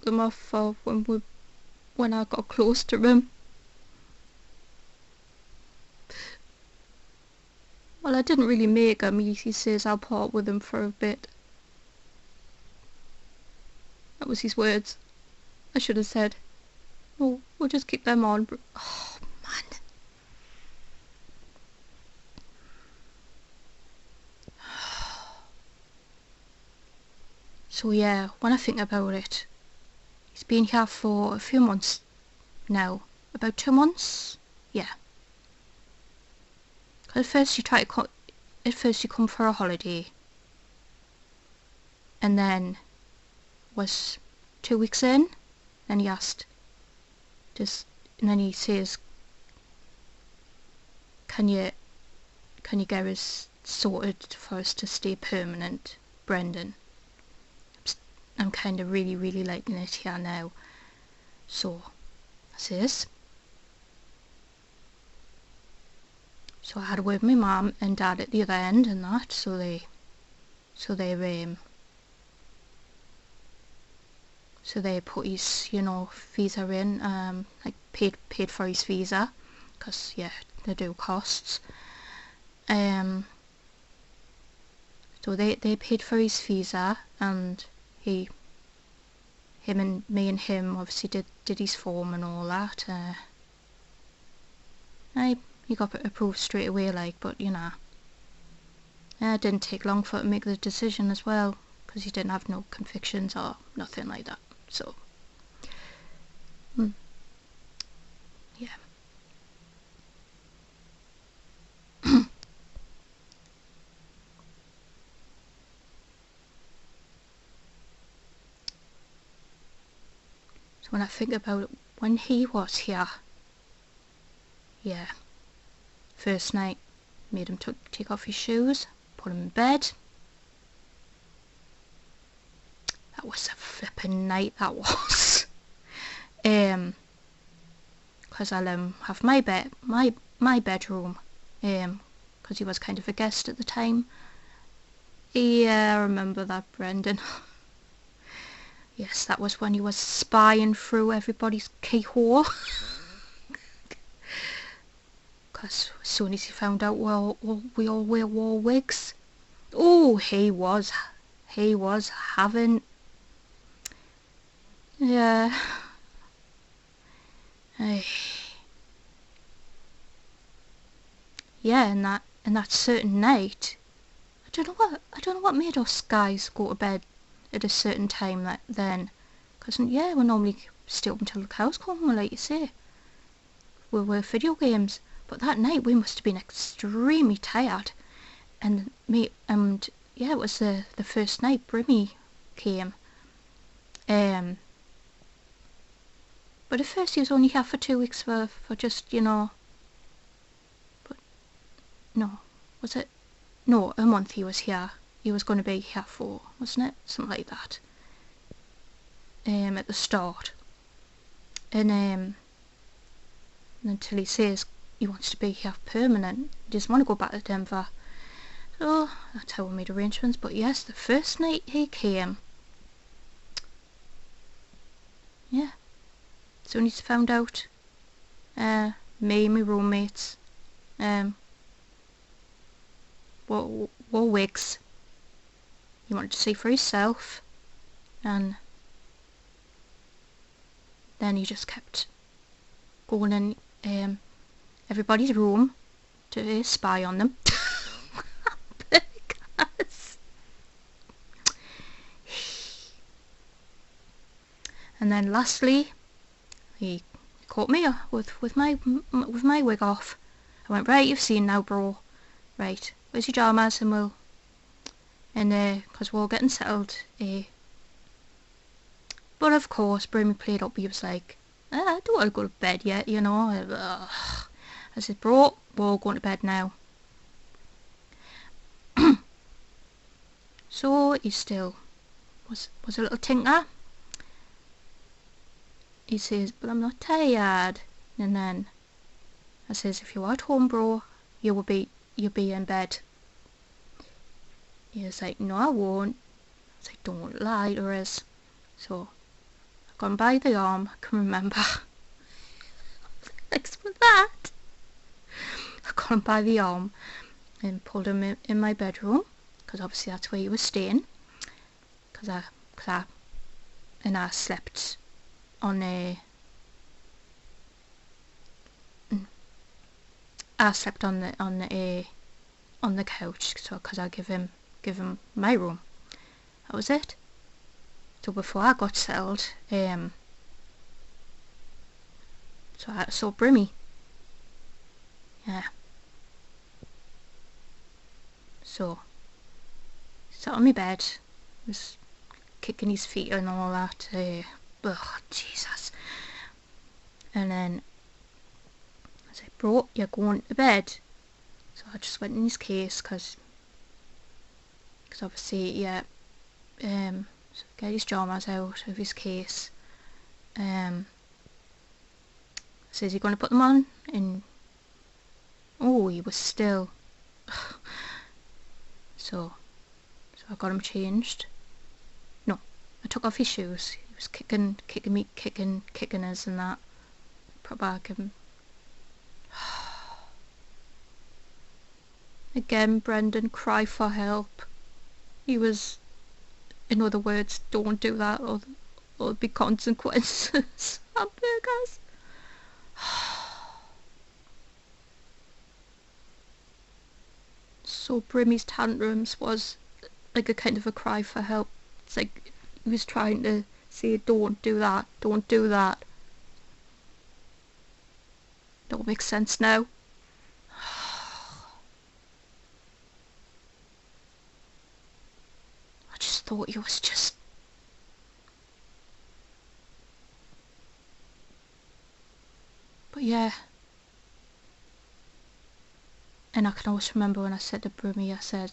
them off for when I got close to him. Well, I didn't really make him. He says I'll part with him for a bit. That was his words. I should have said, "Oh, we'll just keep them on." Oh man. So yeah, when I think about it, he's been here for a few months now. About 2 months? Yeah. At first he come for a holiday. And then was 2 weeks in, and he asked, and then he says, can you get us sorted for us to stay permanent, Brendan? I'm kind of really liking it here now. So I says, so I had a word with my mum and dad at the other end and that, so they put his, visa in, like paid for his visa, because yeah, they do costs. So they paid for his visa, and him and me and him obviously did his form and all that. He got approved straight away, like, but it didn't take long for him to make the decision as well, because he didn't have no convictions or nothing like that. So yeah, So when I think about it, when he was here, yeah, first night, made him take off his shoes, put him in bed. That was a flipping night, that was. Because I'll have my bedroom, because he was kind of a guest at the time. Yeah, I remember that, Brendan. Yes, that was when he was spying through everybody's keyhole. Because as soon as he found out we all wore wigs, oh, he was having, yeah. Ay. Yeah, and that certain night, I don't know what made us guys go to bed at a certain time then. Because, yeah, we normally stay up until the cows come home, like you say. We were video games. But that night we must have been extremely tired. And yeah, it was the first night Brimmy came. But at first he was only here for 2 weeks for just, but no, was it? No, a month he was here. He was going to be here for, wasn't it? Something like that. At the start. And until he says he wants to be here permanent. He doesn't want to go back to Denver. So that's how we made arrangements. But yes, the first night he came, yeah, as soon as he found out, me and my roommates, wore wigs. He wanted to see for himself, and then he just kept going in everybody's room to spy on them. Because... And then lastly, he caught me with my wig off. I went, right, you've seen now, bro. Right, where's your pajamas? And because we're all getting settled. But of course, Brimmy played up. He was like, I don't want to go to bed yet, I said, bro, we're all going to bed now. So he still was a little tinker. He says, but I'm not tired. And then I says, if you're at home, bro, you'll be in bed. He was like, no, I won't. I was like, don't lie to us. So I got him by the arm. I can remember. Thanks for that. I got him by the arm and pulled him in my bedroom, because obviously that's where he was staying. Because I slept on the couch, so because I give him my room. That was it. So before I got settled, so I saw Brimmy. Yeah. So sat on my bed, was kicking his feet and all that. Oh, Jesus. And then I said, bro, you're going to bed. So I just went in his case, because obviously, yeah, so get his jammers out of his case. Says you're going to put them on, and oh, he was still. So I got him changed. No, I took off his shoes. He was kicking us and that. Put back him. Again, Brendan, cry for help. He was, in other words, don't do that, or there'll be consequences. Hamburgers. So Brimmy's tantrums was like a kind of a cry for help. It's like he was trying to say, don't do that, don't do that. Don't make sense now. I just thought he was just... yeah. And I can always remember when I said to Brimmy, I said,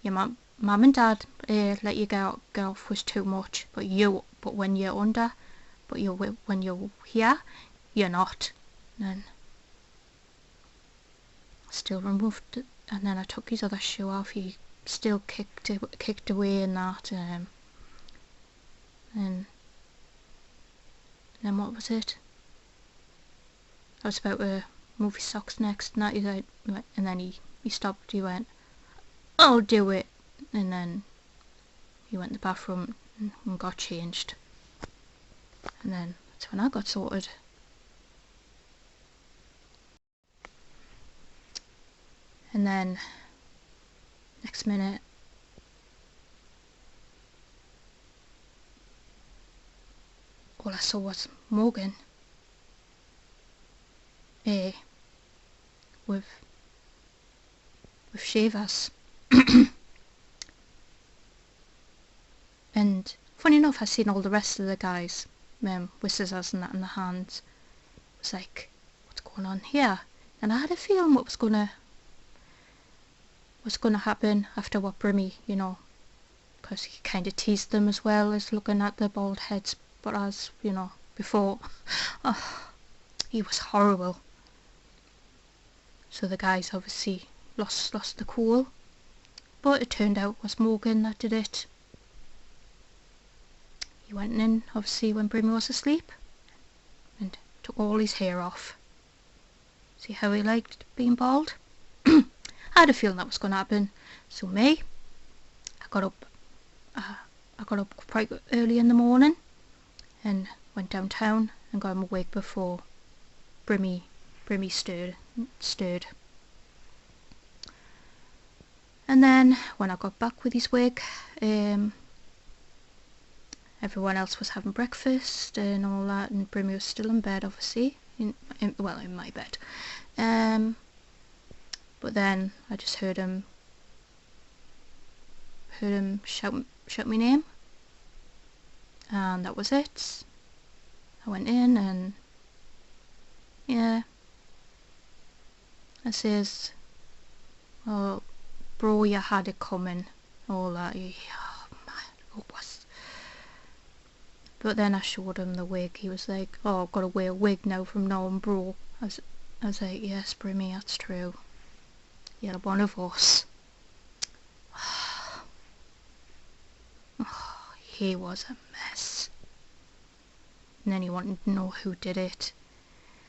your mum and dad let you get off was too much, but when you're under, when you're here, you're not. And then I still removed it, and then I took his other shoe off. He still kicked away in that, and then what was it? I was about to move his socks next, and that he said, and then he stopped. He went, "I'll do it," and then he went to the bathroom and got changed, and then that's when I got sorted. And then next minute, all I saw was Morgan, with shavers. And funny enough, I seen all the rest of the guys with scissors and that in their hands. It was like, what's going on here? And I had a feeling what was gonna happen after what Brimmy, because he kind of teased them as well as looking at their bald heads. But as before, oh, he was horrible. So the guys obviously lost the cool. But it turned out it was Morgan that did it. He went in, obviously, when Brimmy was asleep, and took all his hair off. See how he liked being bald? I had a feeling that was going to happen. So I got up quite early in the morning and went downtown and got him a wig before Brimmy stirred. And then when I got back with his wig, everyone else was having breakfast and all that, and Brimmy was still in bed, obviously, in my bed. But then I just heard him shout my name, and that was it. I went in and I says, "Oh, bro, you had it coming," all that. Oh man, it was. But then I showed him the wig. He was like, "Oh, I've got to wear a wig now from now on, bro." I was like, "Yes, Brimmy, that's true. You're one of us." Oh, he was a mess. And then he wanted to know who did it.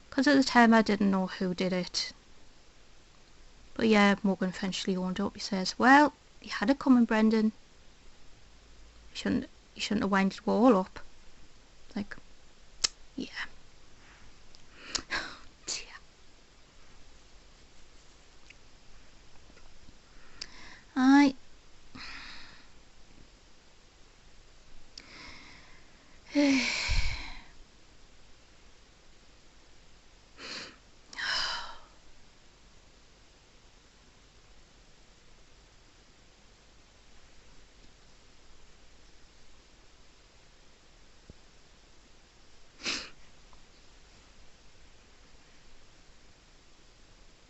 Because at the time I didn't know who did it. But yeah, Morgan eventually owned up. He says, "Well, you had it coming, Brendan. You shouldn't have winded it all up." Like, yeah. Aye.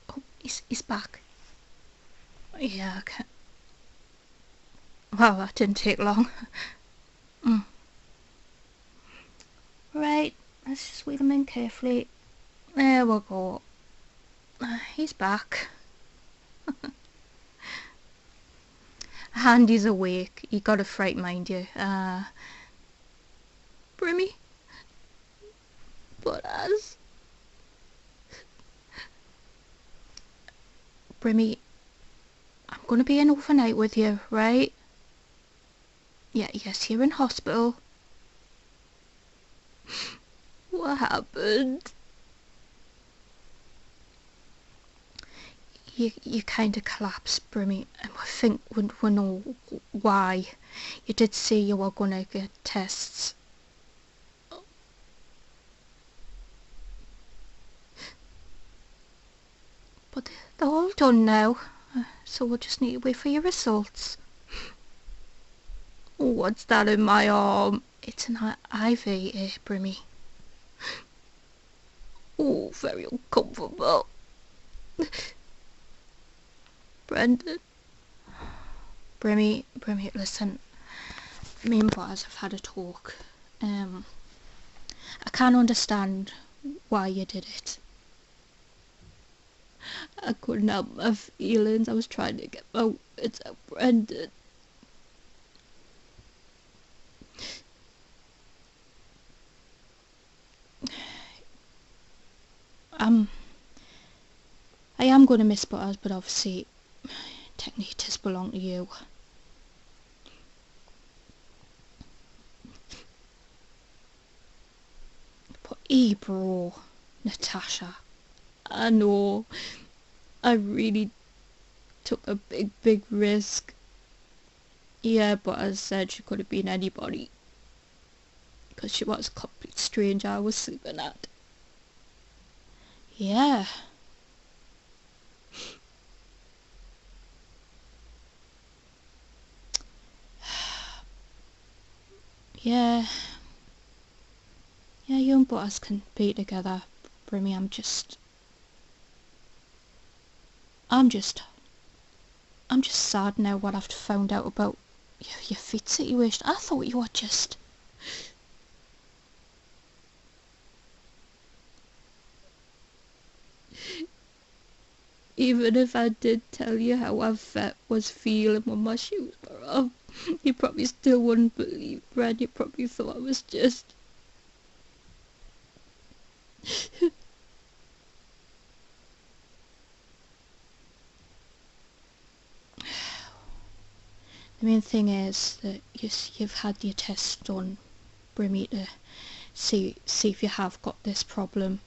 Oh, he's back. Yeah, okay. Wow, that didn't take long. Right, let's just wheel him in carefully. There we go. He's back. And he's awake. He got a fright, mind you. Brimmy. But Brimmy, I'm gonna be in overnight with you, right? Yes, you're in hospital. What happened? You kind of collapsed, Brimmy, and I think we know why. You did say you were gonna get tests. But they're all done now, so we'll just need to wait for your results. What's that in my arm? It's an IV, Brimmy. Oh, very uncomfortable. Brendan. Brimmy, listen. Me and Baz have had a talk. I can't understand why you did it. I couldn't help my feelings. I was trying to get my words out, Brendan. I am going to miss Baz, but obviously, technically it does belong to you. But bro, Natasha, I know I really took a big risk. Yeah, but as I said, she could have been anybody. Because she was a complete stranger I was sleeping at. Yeah. Yeah. Yeah, you and Butters can be together. Brimmy, I'm just sad now what I've found out about your feet situation. I thought you were just... Even if I did tell you how was feeling when my shoes were off, you probably still wouldn't believe, Brad. You probably thought I was just... The main thing is that you've had your test done, Brimmy, to see if you have got this problem.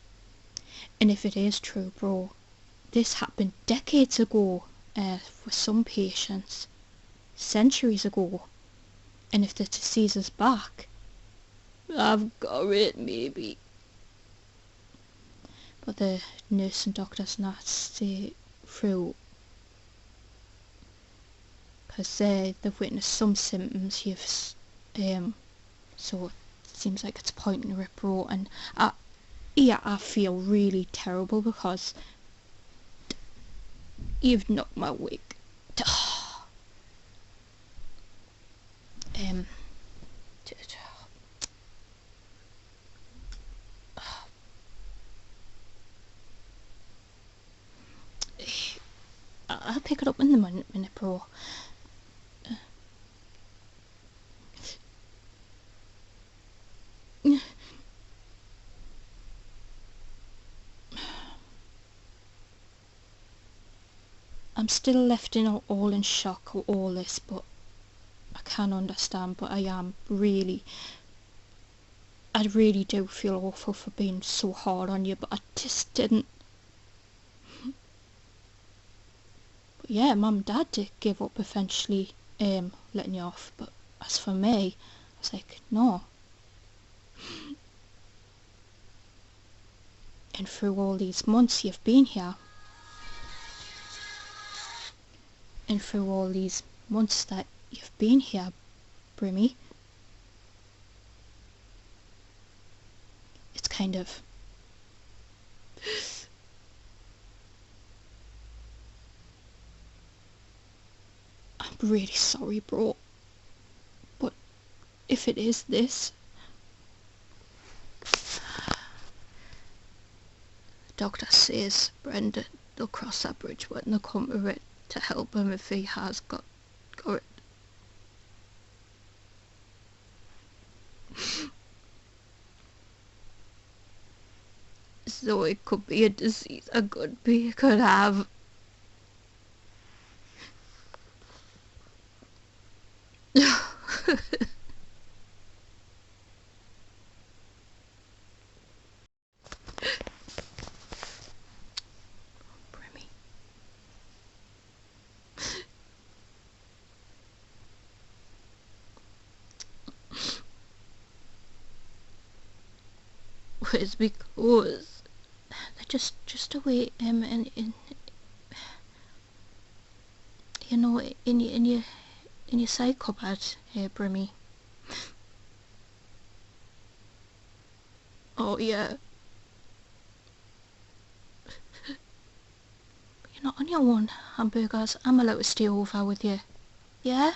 And if it is true, bro, this happened decades ago for some patients, centuries ago. And if the disease is back, I've got it, maybe. But the nurse and doctors not stay through, because they've witnessed some symptoms so it seems like it's pointing to it, bro. And I feel really terrible because you've knocked my wig. um I'll pick it up in a minute, bro. I'm still left all in shock of all this, but I can understand. But I really do feel awful for being so hard on you, but I just didn't. But yeah, Mum and Dad did give up eventually, letting you off. But as for me, I was like, no. And through all these months you've been here, and through all these months that you've been here, Brimmy, it's kind of... I'm really sorry, bro. But if it is this... The doctor says, Brenda, they'll cross that bridge when they come to it to help him if he has got it. So it could be a disease I could have. Brimmy. It's because they're just away in you know, in your side cupboard here, Brimmy. Oh yeah. You're not on your own, hamburgers. I'm allowed to stay over with you. Yeah?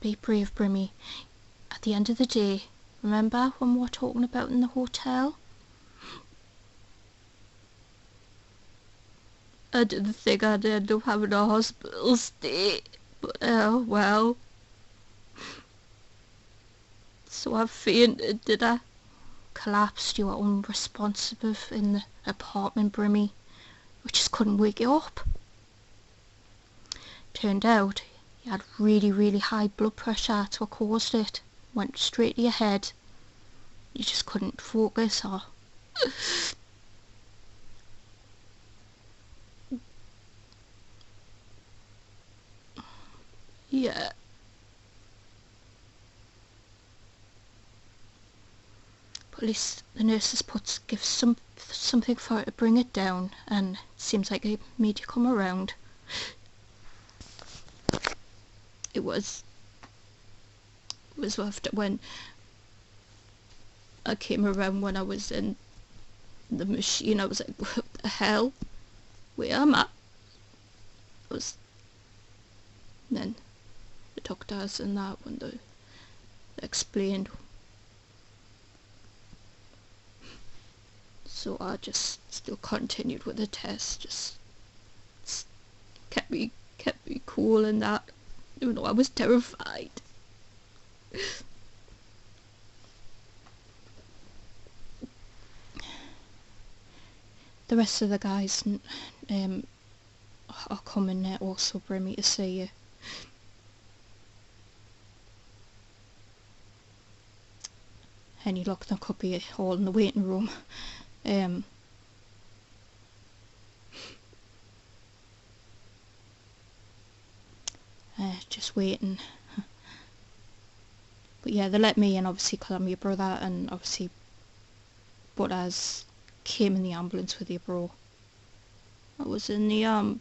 Be brave, Brimmy. At the end of the day, remember when we were talking about in the hotel? I didn't think I'd end up having a hospital stay, but well. So I fainted, did I? Collapsed. You were unresponsive in the apartment, Brimmy. We just couldn't wake you up. Turned out you had really, really high blood pressure. That's what caused it. Went straight to your head. You just couldn't focus or... Yeah. But at least the nurses give something for it to bring it down, and it seems like it made you come around. It was worth it when I came around when I was in the machine. I was like, what the hell? Where am I? And then the doctors and that, when they explained. So I just still continued with the test, just kept me cool and that, even though I was terrified. The rest of the guys are coming there also, Brimmy, to see you. And you locked them up here all in the waiting room. Just waiting. But yeah, they let me in, obviously, because I'm your brother, and obviously Butters came in the ambulance with you, bro. I was in the,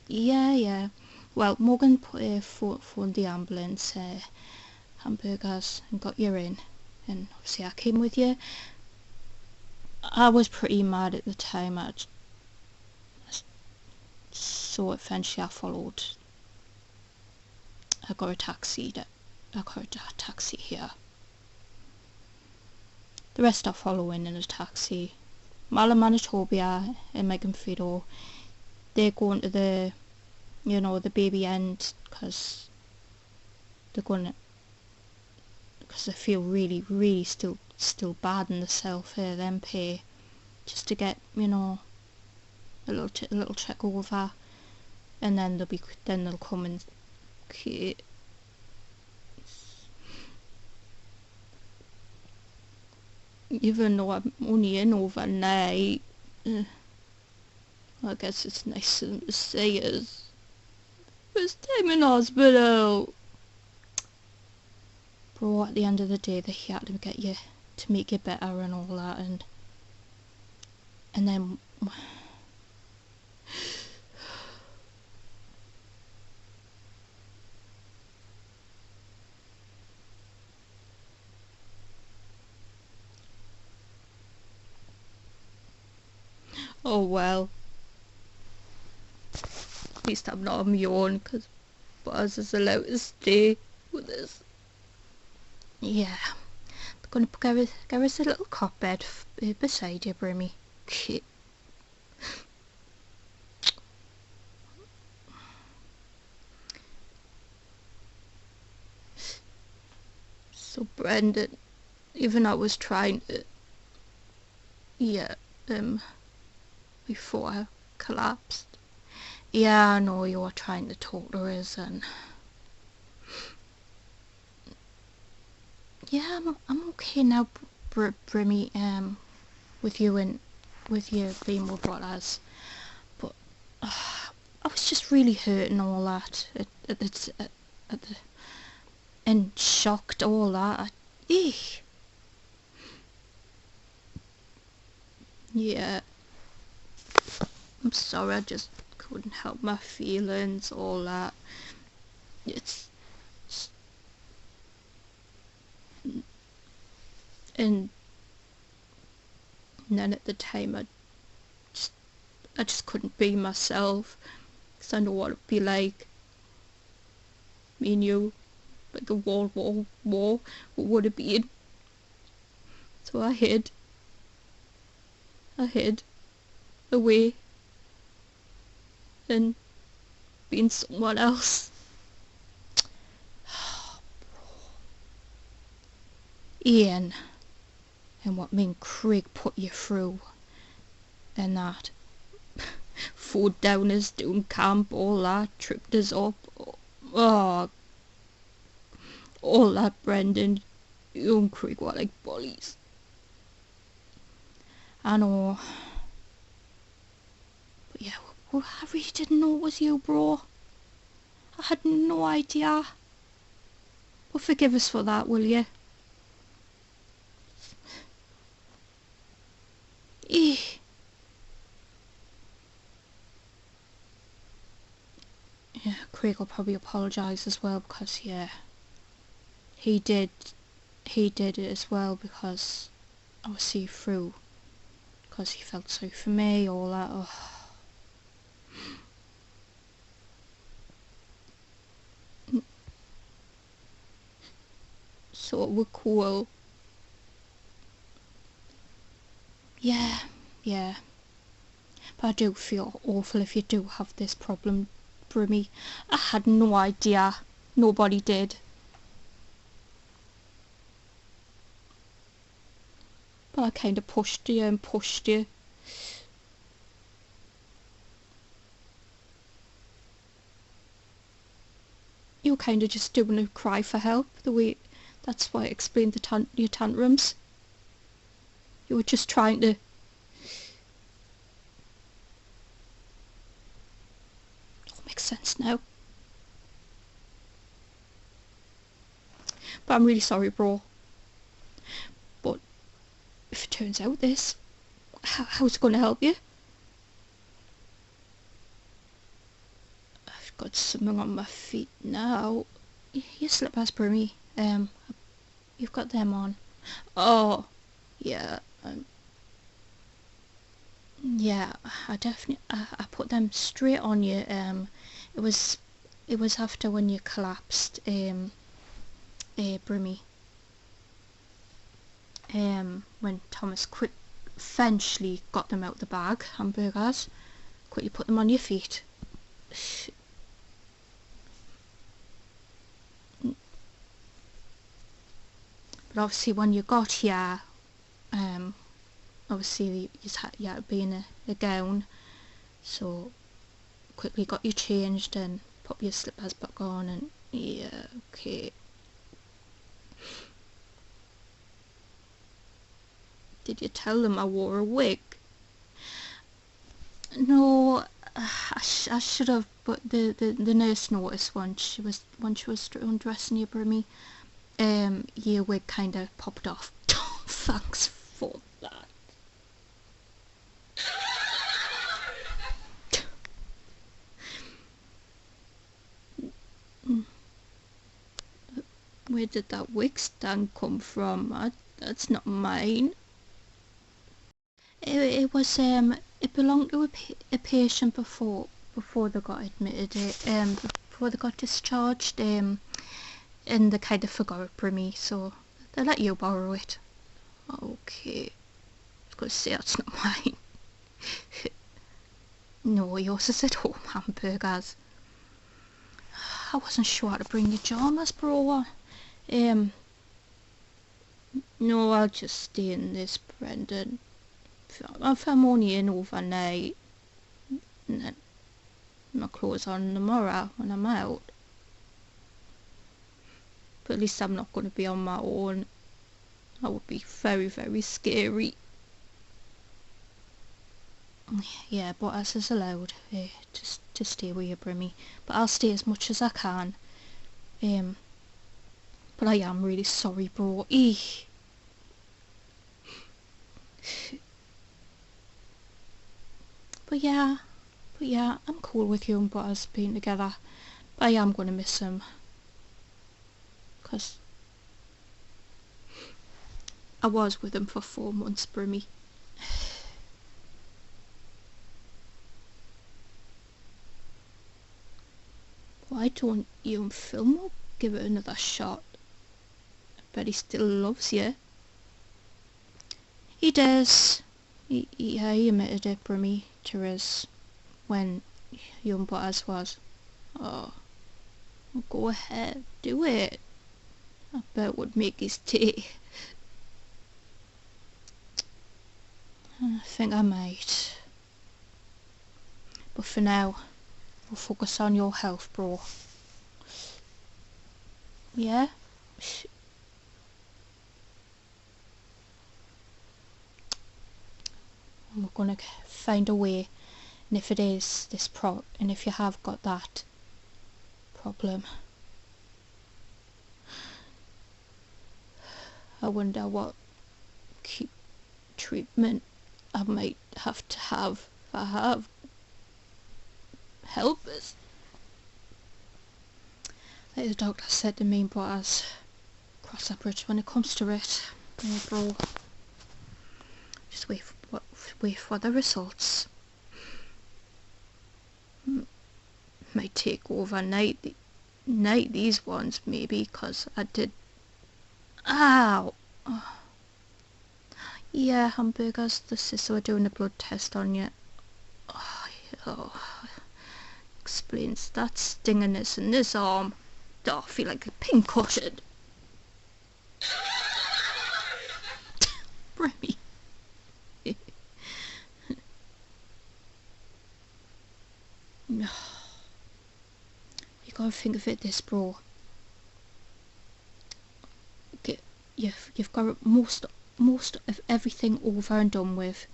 yeah. Well, Morgan phoned the ambulance, hamburgers, and got you in. And obviously I came with you. I was pretty mad at the time. So eventually I got a taxi here. The rest are following in a taxi. Mal and Manitobia and Megan Fido, they're going to the, the baby end, because they feel really, really still bad in themselves for them pay, just to get, a little check over, and then they'll come and even though I'm only in overnight, I guess it's nice of them to say us. First time in hospital. Bro, at the end of the day, they had to get you, to make you better and all that, and then... Oh well. At least I'm not on my own, because Buzz is allowed to stay with us. Yeah. They're going to give us a little cot bed beside you, Brimmy. Okay. So Brendan, even I was trying to, before I collapsed. Yeah, I know you were trying to talk to us, and yeah, I'm okay now, Brimmy. With you being with brothers, but I was just really hurt and all that and shocked, all that. Yeah, I'm sorry, I just couldn't help my feelings, all that. It's... And And then at the time just, I just couldn't be myself, because I know what it'd be like. Me and you, like a World War, what would it be? So I hid away and being someone else. Ian, and what me and Craig put you through, and that. Food down us doing camp, all that, tripped us up. Oh, all that, Brendan. You and Craig were like bullies. I know. But yeah, well, I really didn't know it was you, bro. I had no idea. But forgive us for that, will you? Eh. Yeah, Craig will probably apologise as well, because yeah, he did it as well, because I was see through, because he felt sorry for me, all that. Oh. So it were cool. Yeah. But I do feel awful if you do have this problem, Brimmy. I had no idea. Nobody did. But I kind of pushed you and pushed you. You were kind of just doing a cry for help. That's why I explained your tantrums. You were just trying to... All makes sense now. But I'm really sorry, bro. But if it turns out this, how's it going to help you? I've got something on my feet now. Your slippers, Brimmy. You've got them on. Oh, yeah. Yeah, I definitely. I put them straight on you. It was after when you collapsed. Brimmy. When Thomas eventually got them out the bag, hamburgers. Quickly put them on your feet. But obviously when you got here, obviously you had to be in a gown, so quickly got you changed and put your slippers back on, and yeah, okay. Did you tell them I wore a wig? No, I should have, but the nurse noticed when she was undressing you, Brimmy. Your wig kind of popped off. Thanks for that. Where did that wig stand come from? That's not mine. It was it belonged to a patient before they got admitted. Before they got discharged. And they kind of forgot it, Brimmy, so they let you borrow it. Okay. I was going to say that's not mine. No, yours is at home, hamburgers. I wasn't sure how to bring your pajamas, bro. No, I'll just stay in this, Brendan. If I'm only in overnight, and then my clothes on tomorrow when I'm out. But at least I'm not going to be on my own. That would be very, very scary. Yeah, but as is allowed to stay with you, Brimmy. But I'll stay as much as I can. But I am really sorry, bro. But yeah, I'm cool with you and Butters being together. But I am going to miss him. Because I was with him for 4 months, Brimmy. why don't you and Phil give it another shot? I bet he still loves you. He does. He admitted it, Brimmy, to us when young Butters was. Oh, go ahead, do it. I bet it would make his tea. I think I might. But for now, we'll focus on your health, bro. Yeah? And we're gonna find a way, and if it is and if you have got that problem, I wonder what treatment I might have to have if I have helpers. Like the doctor said to me, but as cross that bridge when it comes to it. Yeah, bro. Just wait for the results. Might take overnight. These ones maybe, cause I did. Ow. Oh. Yeah, hamburgers. The sister were doing a blood test on you. Oh. Explains that stinginess in this arm. Oh, I feel like a pincushion. Brimmy. No. You gotta think of it this, bro. You've got most of everything over and done with.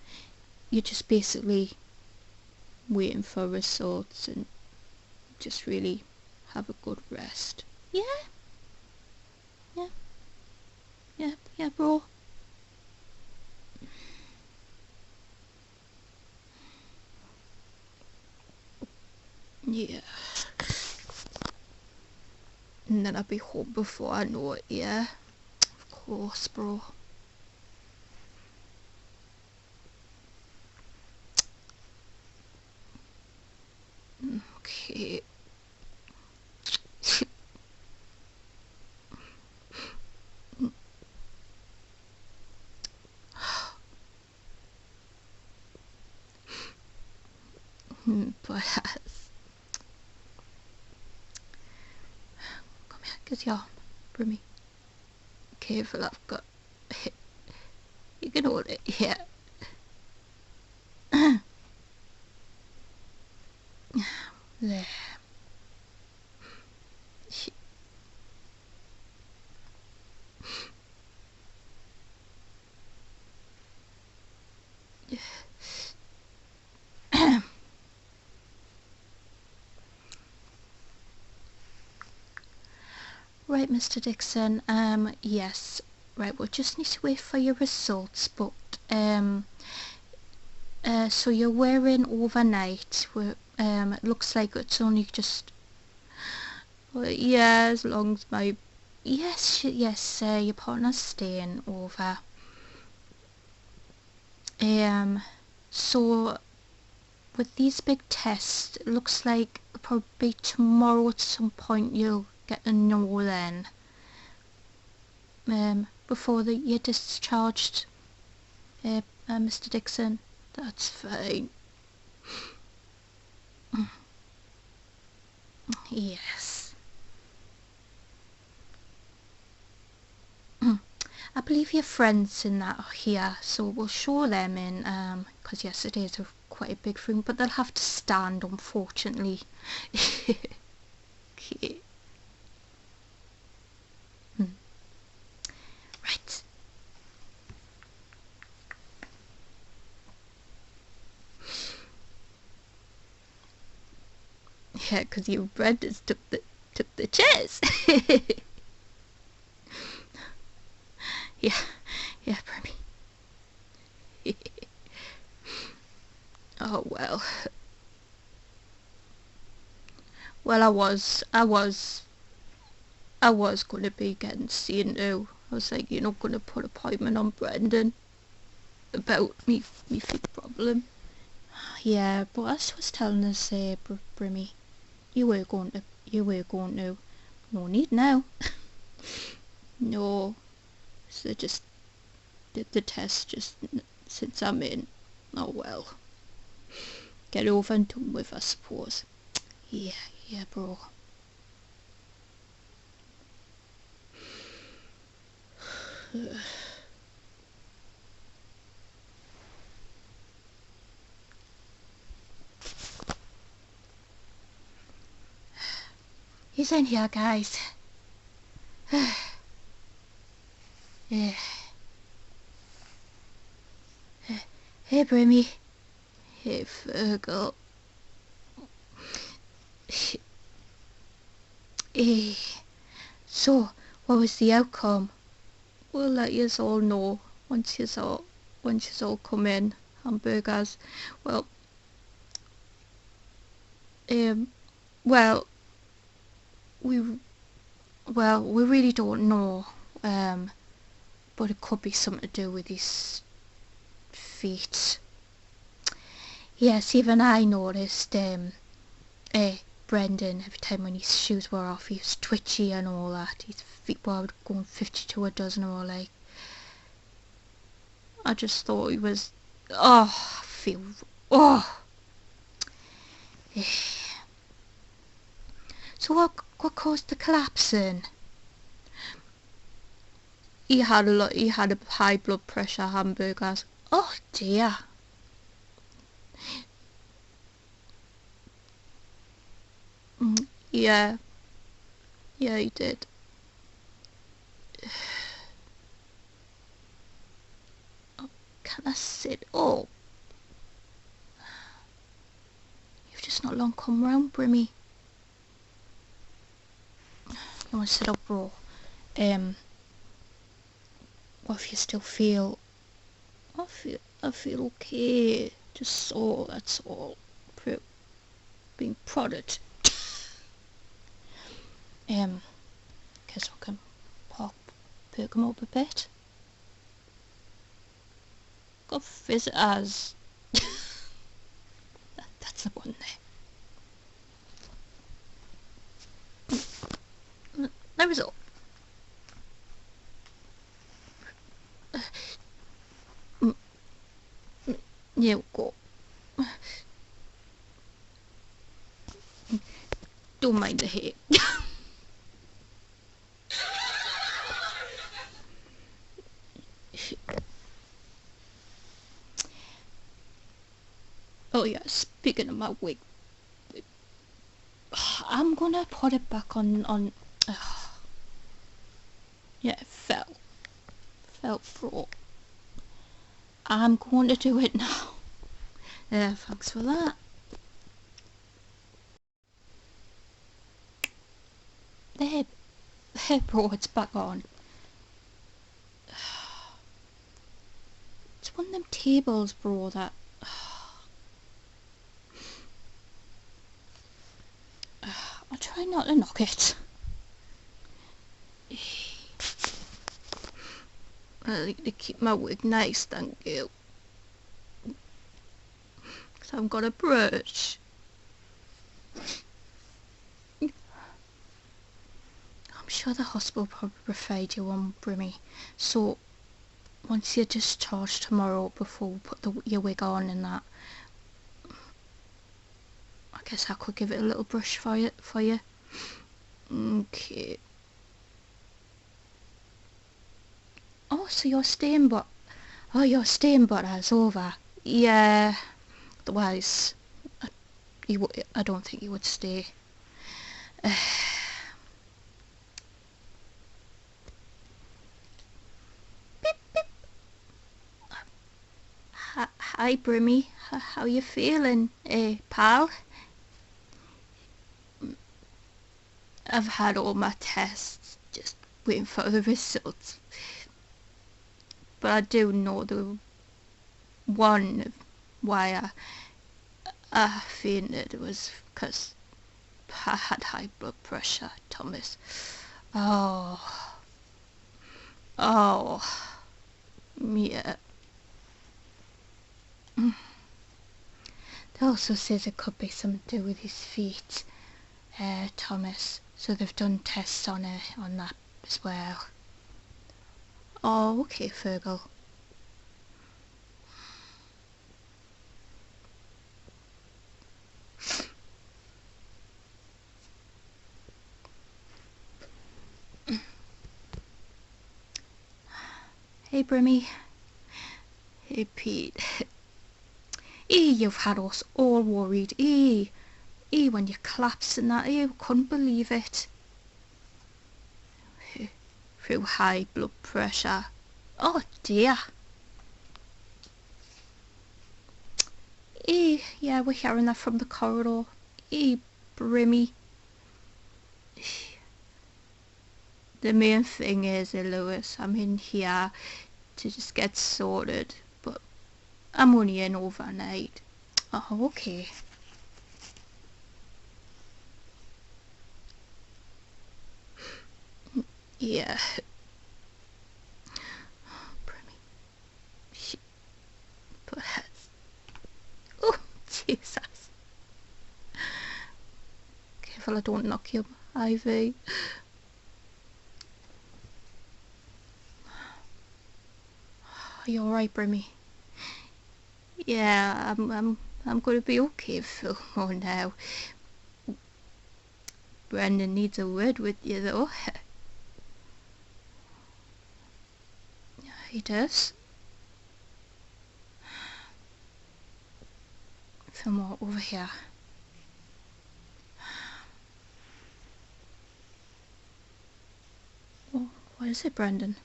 You're just basically waiting for results and just really have a good rest. Yeah? Yeah, bro. Yeah. And then I'll be home before I know it, yeah? Of course, bro. Okay. But come here, get your arm, Brimmy. Careful, I've got it. You can hold it, yeah. There. Right, Mr. Dixon, yes. Right, we'll just need to wait for your results, but, so you're wearing overnight, it looks like it's only just, well, yeah, as long as yes, your partner's staying over. So, with these big tests, it looks like probably tomorrow at some point you'll get a no then. Before you're discharged, Mr. Dixon. That's fine. Yes. I believe your friends in that are here, so we'll show them in, because yes, it is quite a big room, but they'll have to stand, unfortunately. Okay. Right. Yeah, because your brothers took the chairs. Yeah, Brimmy. Oh well. Well, I was gonna be getting seen too. I was like, you're not gonna put appointment on Brendan about me feet problem. Yeah, but as was telling us, Brimmy, you were going to you were going to. No need now. No, so just did the test just since I'm in. Oh well. Get over and done with, I suppose. Yeah, bro. He's in here, guys. Yeah. Hey, Brimmy. Hey, Virgo. Hey. So, what was the outcome? We'll let yous all know once yous all come in. Hamburgers. Well, well, we we really don't know. But it could be something to do with his feet. Yes, even I noticed. Brendan, every time when his shoes were off, he was twitchy and all that. His feet were going 52 a dozen or like. I just thought he was. Oh, I feel. Oh. So what caused the collapsing? He had a high blood pressure, hamburgers. Oh dear. Yeah. Yeah, he did. Oh, can I sit up? You've just not long come round, Brimmy. You want to sit up, bro? What if you still feel? I feel okay. Just sore, that's all. Being prodded. Guess I can perk him up a bit. Got visitors. That's the one there. There was all. You go. Don't mind the hair. Oh yeah, speaking of my wig, I'm gonna put it back on. Yeah, it fell through. I'm going to do it now. Yeah, thanks for that. There, bro, it's back on. It's one of them tables, bro, that... I'll try not to knock it. I like to keep my wig nice, thank you. So I've got a brush. I'm sure the hospital probably provide you one, Brimmy. So, once you're discharged tomorrow, before we put your wig on and that, I guess I could give it a little brush for you. Okay. Oh, so your staying butter's over. Yeah. Otherwise, I don't think you would stay. Beep, beep. Hi, Brimmy. How you feeling, pal? I've had all my tests, just waiting for the results. But I do know the one why I fainted was because I had high blood pressure, Thomas. Oh, yeah. They also says it could be something to do with his feet. Thomas. So they've done tests on that as well. Oh, okay, Fergal. Hey, Brimmy. Hey, Pete. You've had us all worried. When you collapsed and that, couldn't believe it. Through high blood pressure. Oh, dear. Yeah, we're hearing that from the corridor. Brimmy. The main thing is, Lewis, I'm in here to just get sorted, but I'm only in overnight. Oh, okay. Yeah. Brimmy. But oh, Jesus. Careful I don't knock your IV. Are you alright, Brimmy? Yeah, I'm gonna be okay, Phil. Oh, now. Brendan needs a word with you, though. He does. Phil, more over here. Oh, what is it, Brendan?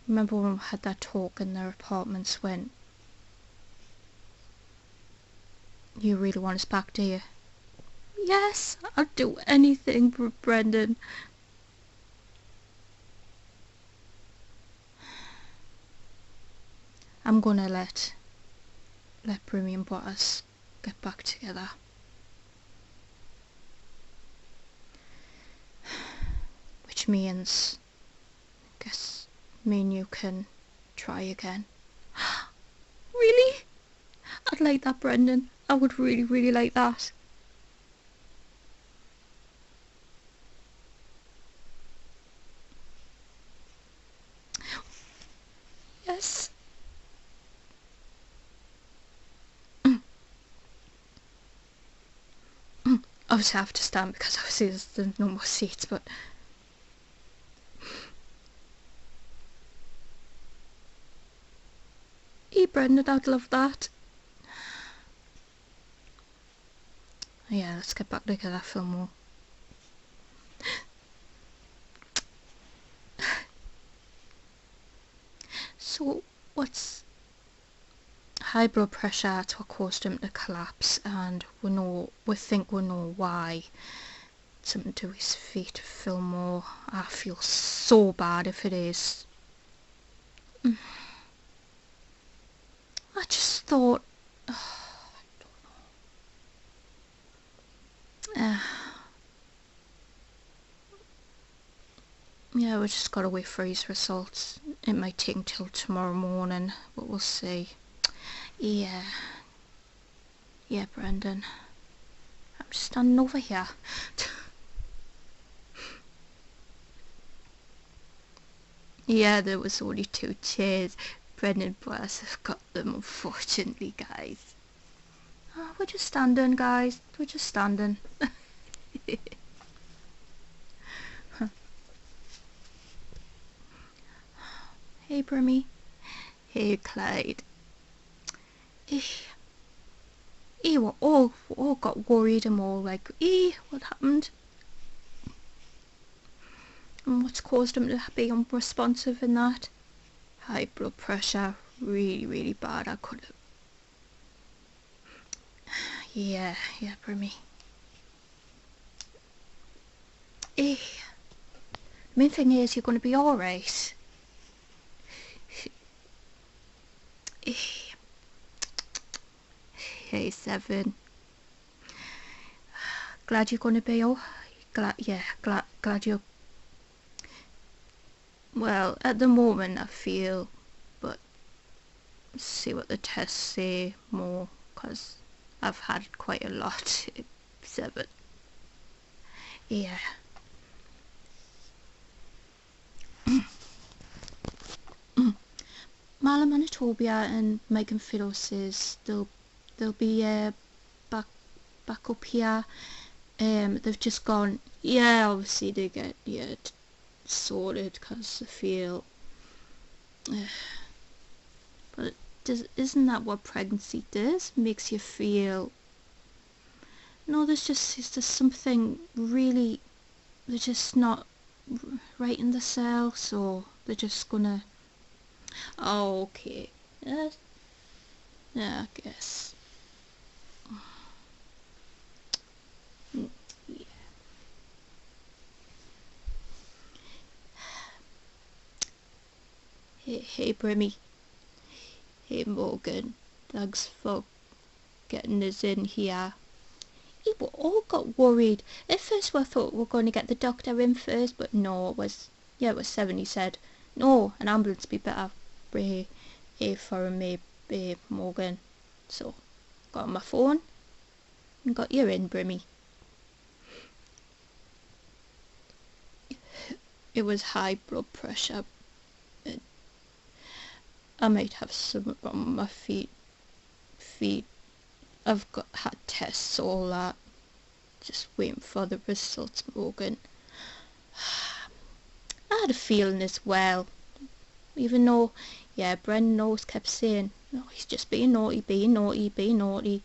Remember when we had that talk in their apartments when you really want us back, do you? Yes, I'll do anything for Brendan. I'm gonna let Brimmy and Butters get back together. Which means, I guess, me and you can try again. Really? I'd like that, Brendan. I would really, really like that. Yes. Obviously I have to stand because obviously there's no more seats, but... Hey, Brendan, I'd love that. Yeah, let's get back together for more. So, what's... High blood pressure, that's what caused him to collapse, and we think we know why. Something to his feet, Fillmore. I feel so bad if it is. I just thought... yeah, we just gotta wait for his results. It might take until tomorrow morning, but we'll see. Yeah, Brendan. I'm just standing over here. Yeah, there was only 2 chairs. Brendan Brass have got them, unfortunately, guys. Oh, we're just standing, guys. We're just standing. Hey, Brimmy. Hey, Clyde. We all got worried and all like, what happened? And what's caused him to be unresponsive in that? High blood pressure, really, really bad. I could have... Yeah, Brimmy. The main thing is you're going to be alright. Hey, 7. Glad you're going to be all... Glad you're... Well, at the moment I feel, but see what the tests say more, because I've had quite a lot. 7. Yeah. Marla Manitobia and Megan Fiddle says they'll be back up here. They've just gone. Yeah, obviously they get sorted because they feel. But isn't that what pregnancy does? Makes you feel. No, there's something really. They're just not right in the cell, so they're just gonna. Oh, okay. Yeah, I guess. Yeah. Hey, Brimmy. Hey, Morgan. Thanks for getting us in here. We all got worried. At first we thought we were going to get the doctor in first, but no, it was 7. He said, no, an ambulance would be better for me, Morgan. So, got on my phone and got you in, Brimmy. It was high blood pressure. I might have some on my feet. I've had tests, all that. Just waiting for the results, Morgan. I had a feeling as well. Even though, Brendan always kept saying, oh, he's just being naughty, being naughty, being naughty.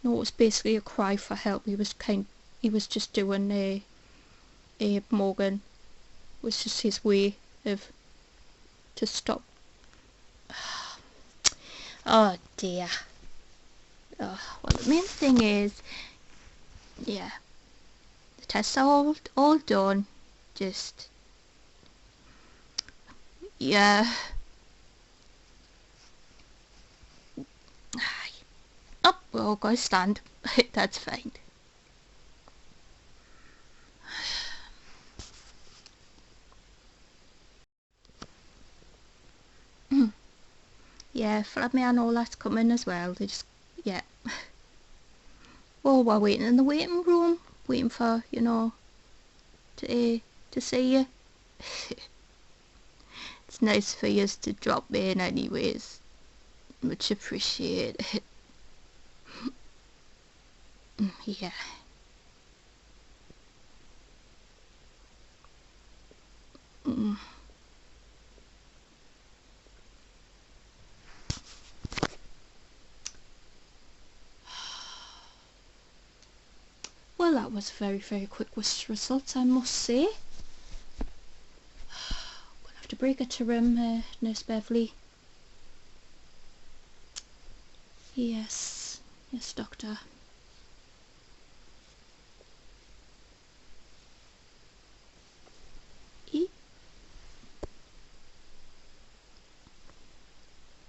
No, it was basically a cry for help. He was just doing Morgan. It was just his way to stop. Oh dear. Oh, well, the main thing is, the tests are all done. Just, Oh, we're all going to stand. That's fine. Fladmy and all that's coming as well. They just, well, we're waiting in the waiting room, waiting for, to see you. It's nice for you to drop in anyways. Much appreciated. Yeah. Well, that was very, very quick results, I must say. I'm gonna have to break it to Nurse Beverly. Yes, doctor.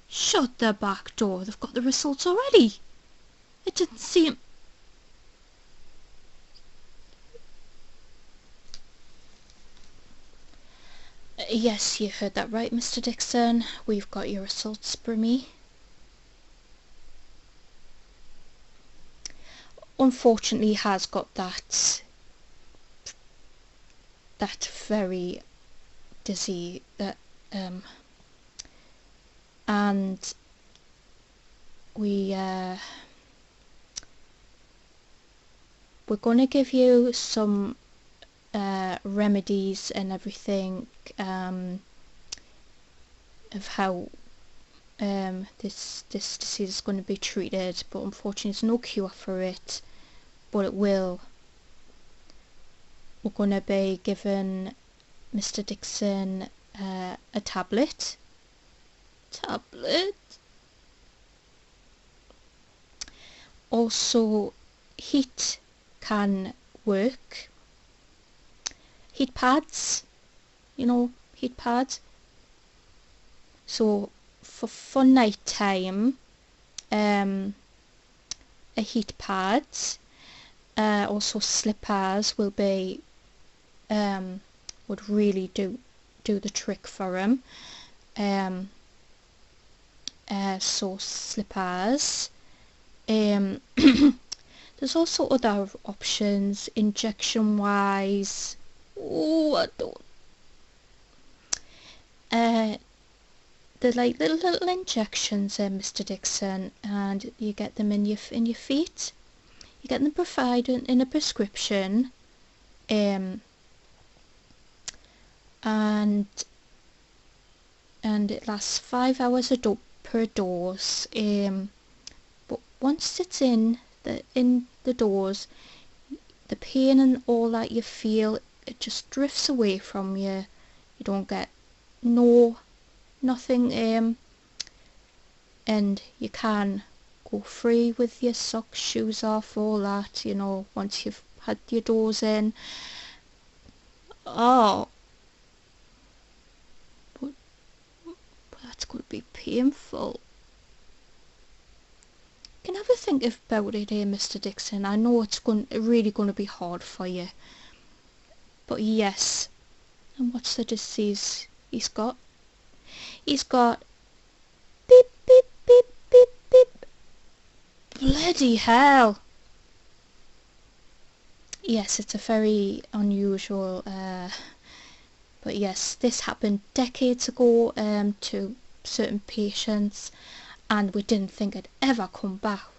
Shut the back door. They've got the results already. It didn't seem. Yes, you heard that right, Mr. Dixon. We've got your results, Brimmy. Unfortunately, has got that very dizzy and we're going to give you some remedies and everything of how this disease is going to be treated, but unfortunately there's no cure for it, but it will. We're going to be giving Mr. Dixon a tablet. Also, heat can work. Heat pads, heat pads. So for night time, a heat pad. Also slippers will be would really do the trick for him. So slippers, There's also other options, injection-wise. Oh, I don't. They're like little injections, Mr. Dixon, and you get them in your feet. You get them provided in a prescription, and it lasts 5 hours per dose. But once it's in the dose, the pain and all that you feel, it just drifts away from you. You don't get nothing, and you can go free with your socks, shoes off, all that, once you've had your dose in. Oh, but that's going to be painful. You can have a think about it here, Mr. Dixon. I know it's really going to be hard for you. But yes. And what's the disease he's got? He's got beep, beep, beep, beep, beep. Bloody hell. Yes, it's a very unusual, but yes, this happened decades ago to certain patients, and we didn't think it'd ever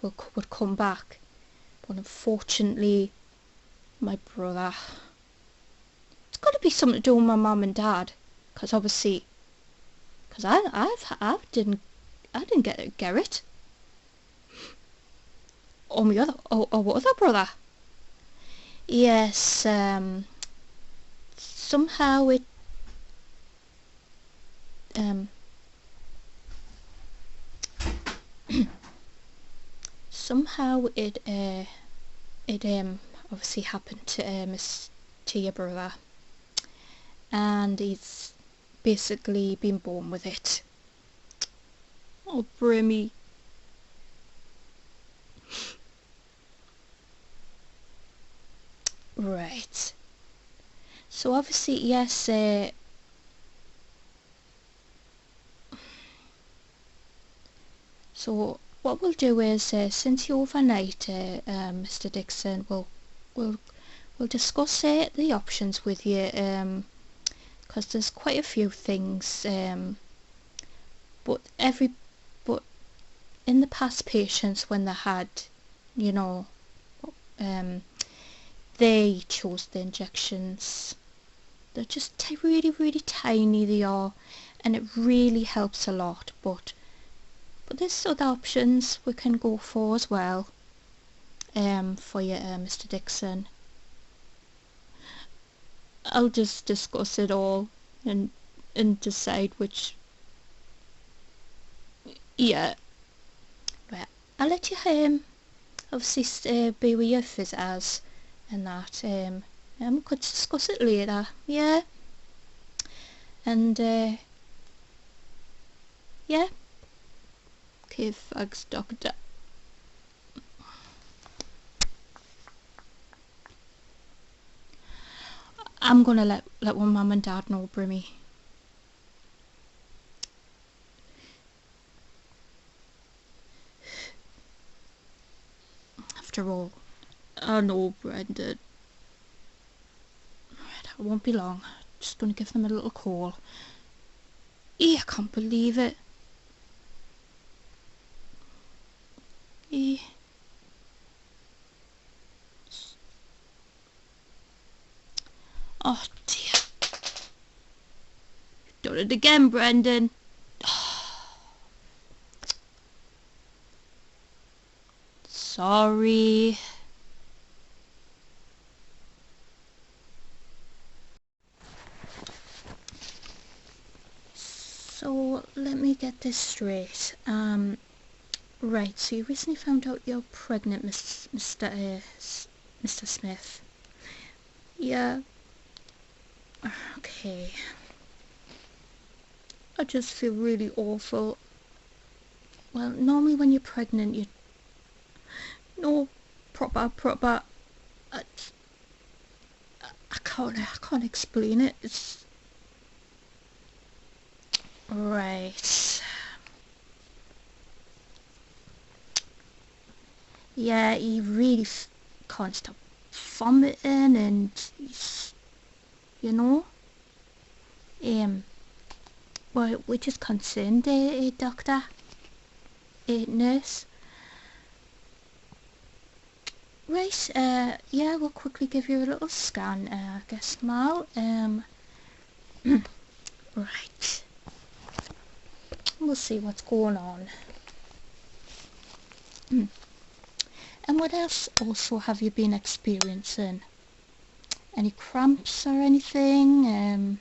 would come back. But unfortunately, my brother, it's got to be something to do with my mum and dad, because obviously, because I didn't get it. Or what other brother? Yes, somehow it somehow it obviously happened to your brother, and he's basically been born with it. Oh, brimmy. Right. So obviously, yes, so what we'll do is, since you overnight, Mr. Dixon, we'll discuss the options with you, because there's quite a few things, but but in the past, patients, when they had, they chose the injections. They're just really, really tiny, they are, and it really helps a lot, but there's other options we can go for as well, for you, Mr. Dixon. I'll just discuss it all and decide which. Yeah, right. I'll let you obviously be with your visitors and that, and we could discuss it later. Yeah, and yeah. Okay, thanks, doctor. I'm gonna let my mum and dad know, Brimmy. After all, I know, Brendan. Right, I won't be long. Just gonna give them a little call. I can't believe it. Oh dear. You've done it again, Brendan. Sorry. So let me get this straight. Right. So you recently found out you're pregnant, Mr. Smith. Yeah. Okay. I just feel really awful. Well, normally when you're pregnant, you no proper. I, I can't explain it. It's right. Yeah, he really can't stop vomiting, and he's, you know, um, we're just concerned, doctor, nurse. Right, yeah, we'll quickly give you a little scan, I guess now. Right, we'll see what's going on. And what else also have you been experiencing? Any cramps or anything?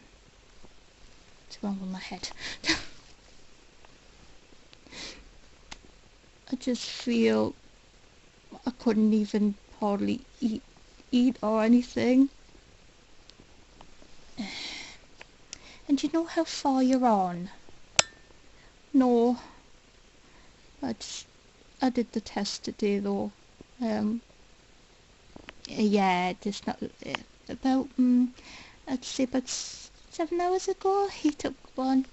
What's wrong with my head? I just feel I couldn't even hardly eat or anything. And do you know how far you're on? No, I did the test today though. Um, yeah, just not about I'd say about 7 hours ago. He took one,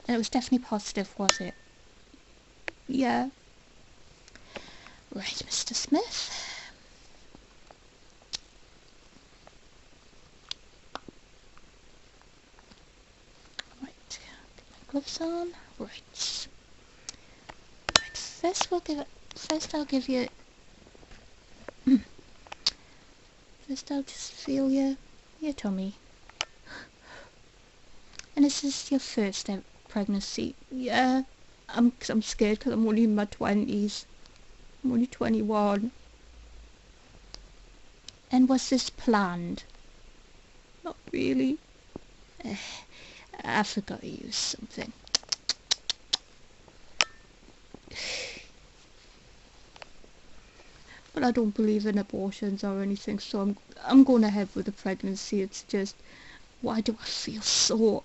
and it was definitely positive, was it? Yeah. Right, Mr. Smith. Right, get my gloves on. Right. Right. First I'll give you. First I'll just feel your tummy. And this is your first pregnancy. Yeah. I'm scared because I'm only in my 20s. I'm only 21. And was this planned? Not really. I forgot to use something. But I don't believe in abortions or anything, so I'm going ahead with the pregnancy. It's just, why do I feel so...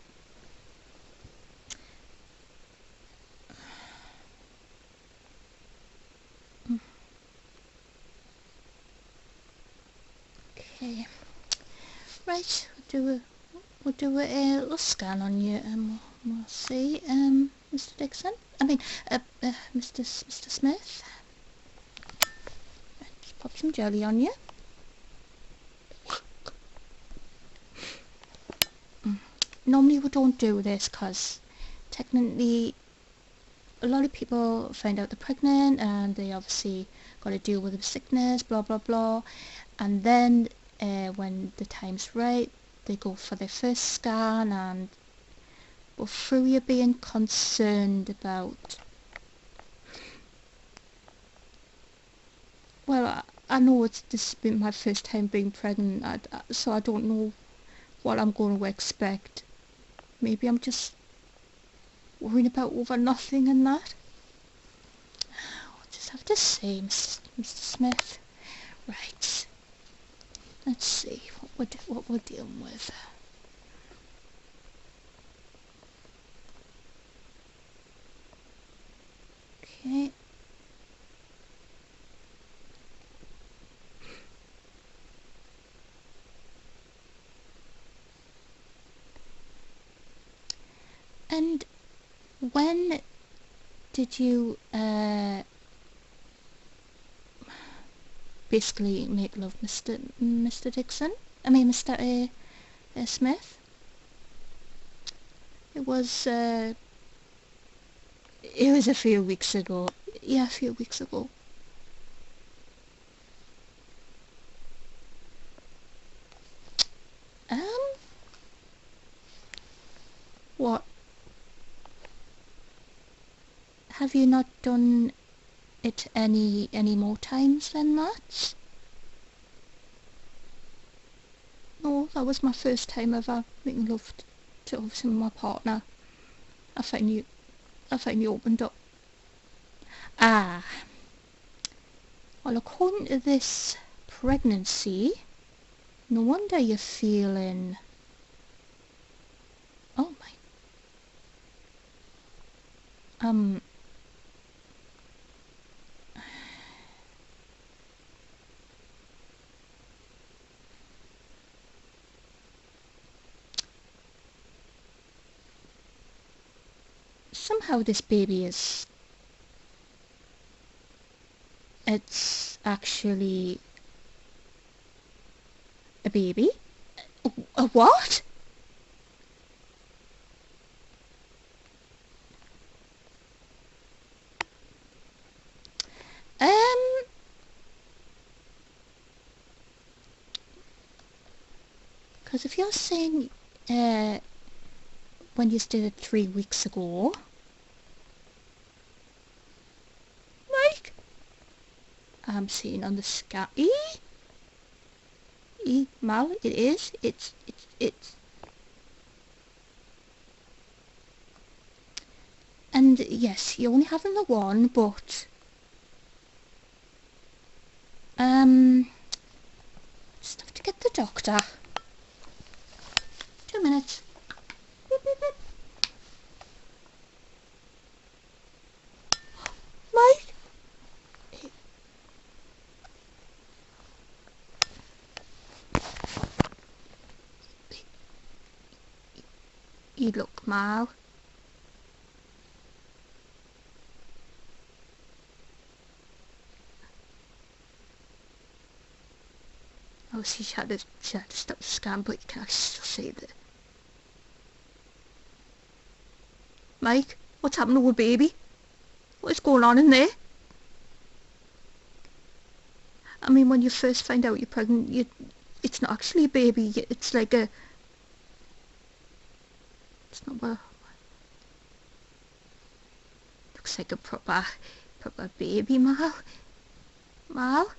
Okay. Right, we'll do a little scan on you, and we'll see, Mr. Dixon. I mean, Mr. Smith. Just pop some jelly on you. Normally we don't do this because technically a lot of people find out they're pregnant and they obviously got to deal with the sickness, blah blah blah, and then when the time's right they go for their first scan, and but through you being concerned about, well, I know this has been my first time being pregnant, so I don't know what I'm going to expect. Maybe I'm just worrying about over nothing and that. I'll just have to say, Mr. Smith. Right. Let's see what we're dealing with. Okay. And when did you basically make love, Mr. Dixon? I mean, Mr. Smith? It was a few weeks ago. Yeah, a few weeks ago. Um, what? Have you not done it any more times than that? No, that was my first time ever making love to obviously my partner. I finally opened up. Ah, well, according to this pregnancy, no wonder you're feeling... Oh my... Somehow this baby is it's actually a baby. A what? Um, because if you're saying, when you did it 3 weeks ago, like, I'm seeing on the scan, Mal, it is, it's, and yes, you're only having the one, but, just have to get the doctor. 2 minutes. Beep, beep, beep. Mike? You look, Mal. Oh, she had to stop the scan, but you can actually still see that. Mike, what's happened to a baby? What is going on in there? I mean, when you first find out you're pregnant, it's not actually a baby. It's like a... It's not a... Looks like a proper baby, Mal. Mal?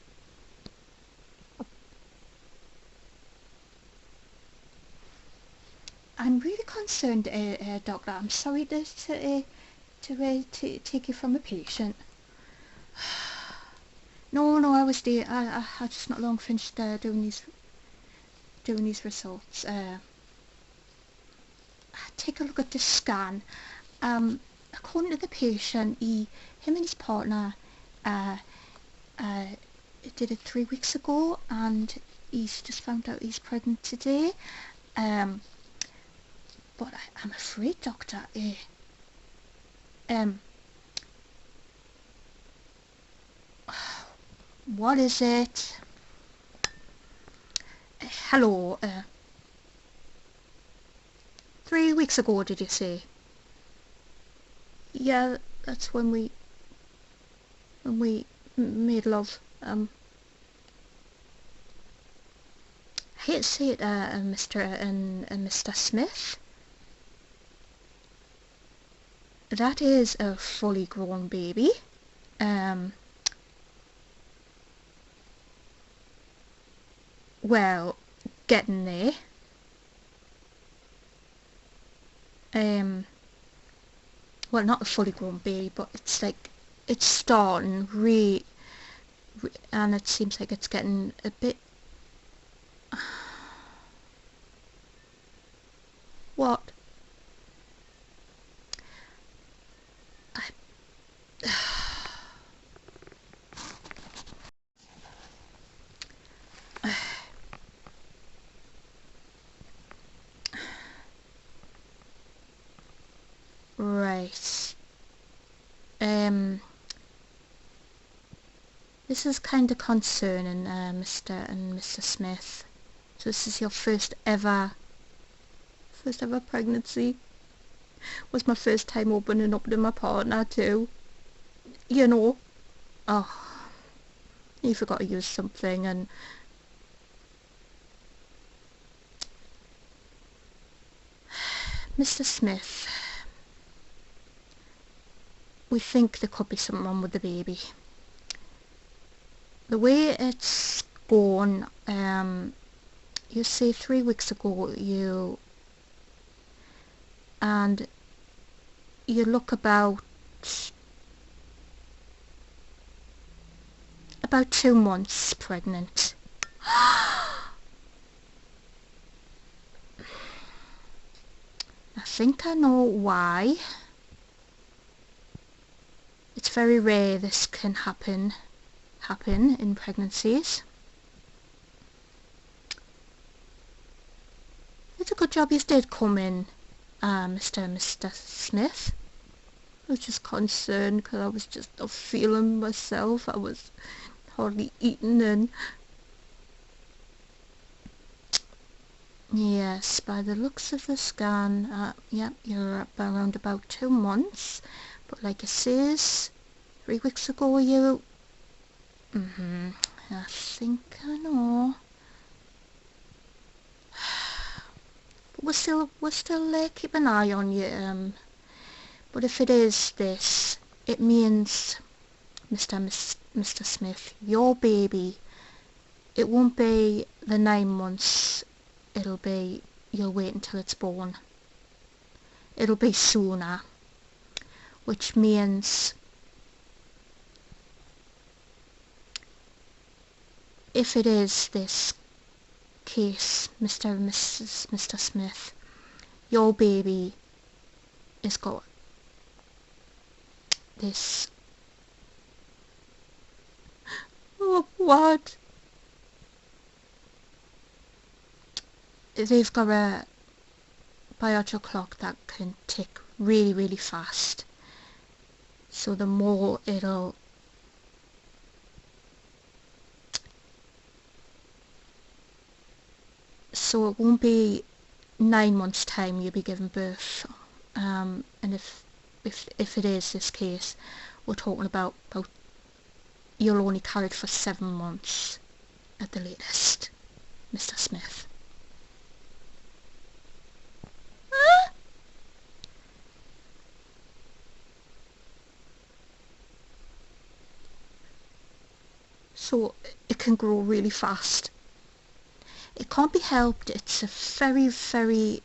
I'm really concerned, doctor. I'm sorry to take you from a patient. No, I was there. I just not long finished doing these results. Take a look at the scan. According to the patient, him and his partner uh, uh, did it 3 weeks ago, and he's just found out he's pregnant today. But I'm afraid, doctor, what is it? Hello, 3 weeks ago, did you say? Yeah, that's when we made love. I hate to say it, Mr. and Mr. Smith. That is a fully grown baby. Well, getting there. Well, not a fully grown baby, but it's like, it's starting and it seems like it's getting a bit... What? Right. This is kind of concerning, Mr. and Mr. Smith. So this is your first ever pregnancy. Was my first time opening up to my partner too. You know. Oh, you forgot to use something and... Mr. Smith, we think there could be something wrong with the baby. The way it's gone, you say 3 weeks ago you look about 2 months pregnant. I think I know why. It's very rare this can happen in pregnancies. It's a good job you did come in, Mr. and Mr. Smith. I was just concerned because I was just not feeling myself. I was hardly eaten, and yes, by the looks of the scan, yeah, you're up around about 2 months, but like it says, 3 weeks ago you, I think I know. But we're still keep an eye on you, but if it is this, it means, Mr. Smith, your baby, it won't be the 9 months, it'll be, you'll wait until it's born. It'll be sooner, which means if it is this case, Mr. Smith, your baby has got this. Oh, what? They've got a biological clock that can tick really, really fast. So the more it'll, so it won't be 9 months time you'll be giving birth, and if it is this case, we're talking about you'll only carry it for 7 months at the latest, Mr. Smith. So it can grow really fast. It can't be helped. It's a very, very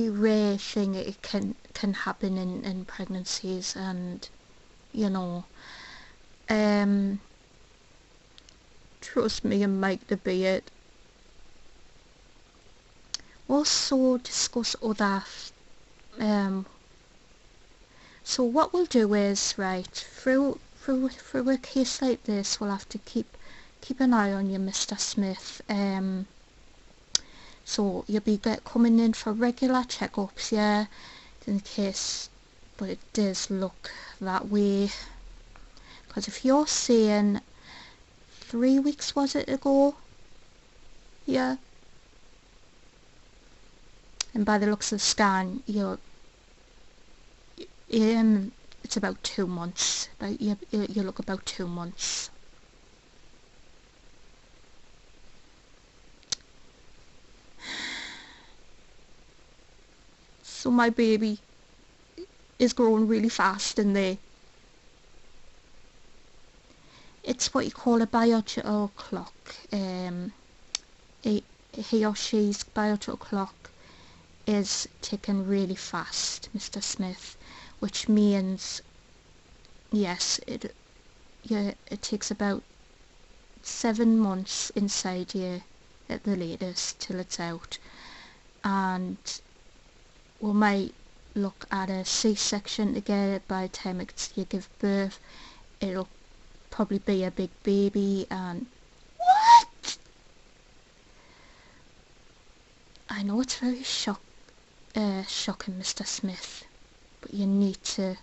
rare thing. It can happen in pregnancies, and you know, trust me and Mike to be it. Also discuss other, so what we'll do is, right, through a case like this, we'll have to keep an eye on you, Mr. Smith. So you'll be coming in for regular checkups, yeah, in case, but it does look that way, because if you're saying 3 weeks was it ago, yeah, and by the looks of the scan, it's about 2 months. You look about 2 months. So my baby is growing really fast in there. It's what you call a biological clock. He or she's biological clock is ticking really fast, Mr. Smith, which means, yes, it takes about 7 months inside you at the latest till it's out, and we might look at a C-section to get it. By the time you give birth, it'll probably be a big baby. And what? I know it's very shocking, Mr. Smith, but you need to.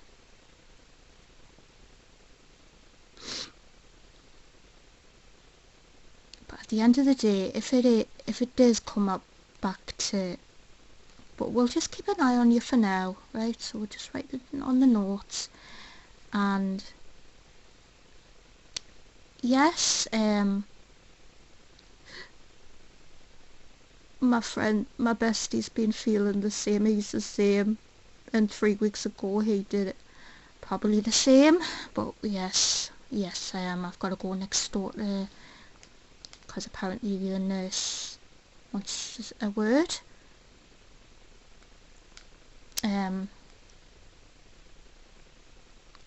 But at the end of the day, if it does come up back to, but we'll just keep an eye on you for now, right? So we'll just write it on the notes, and yes, my bestie's been feeling the same. He's the same, and 3 weeks ago he did it probably the same. But yes, I've got to go next door because apparently the nurse wants a word.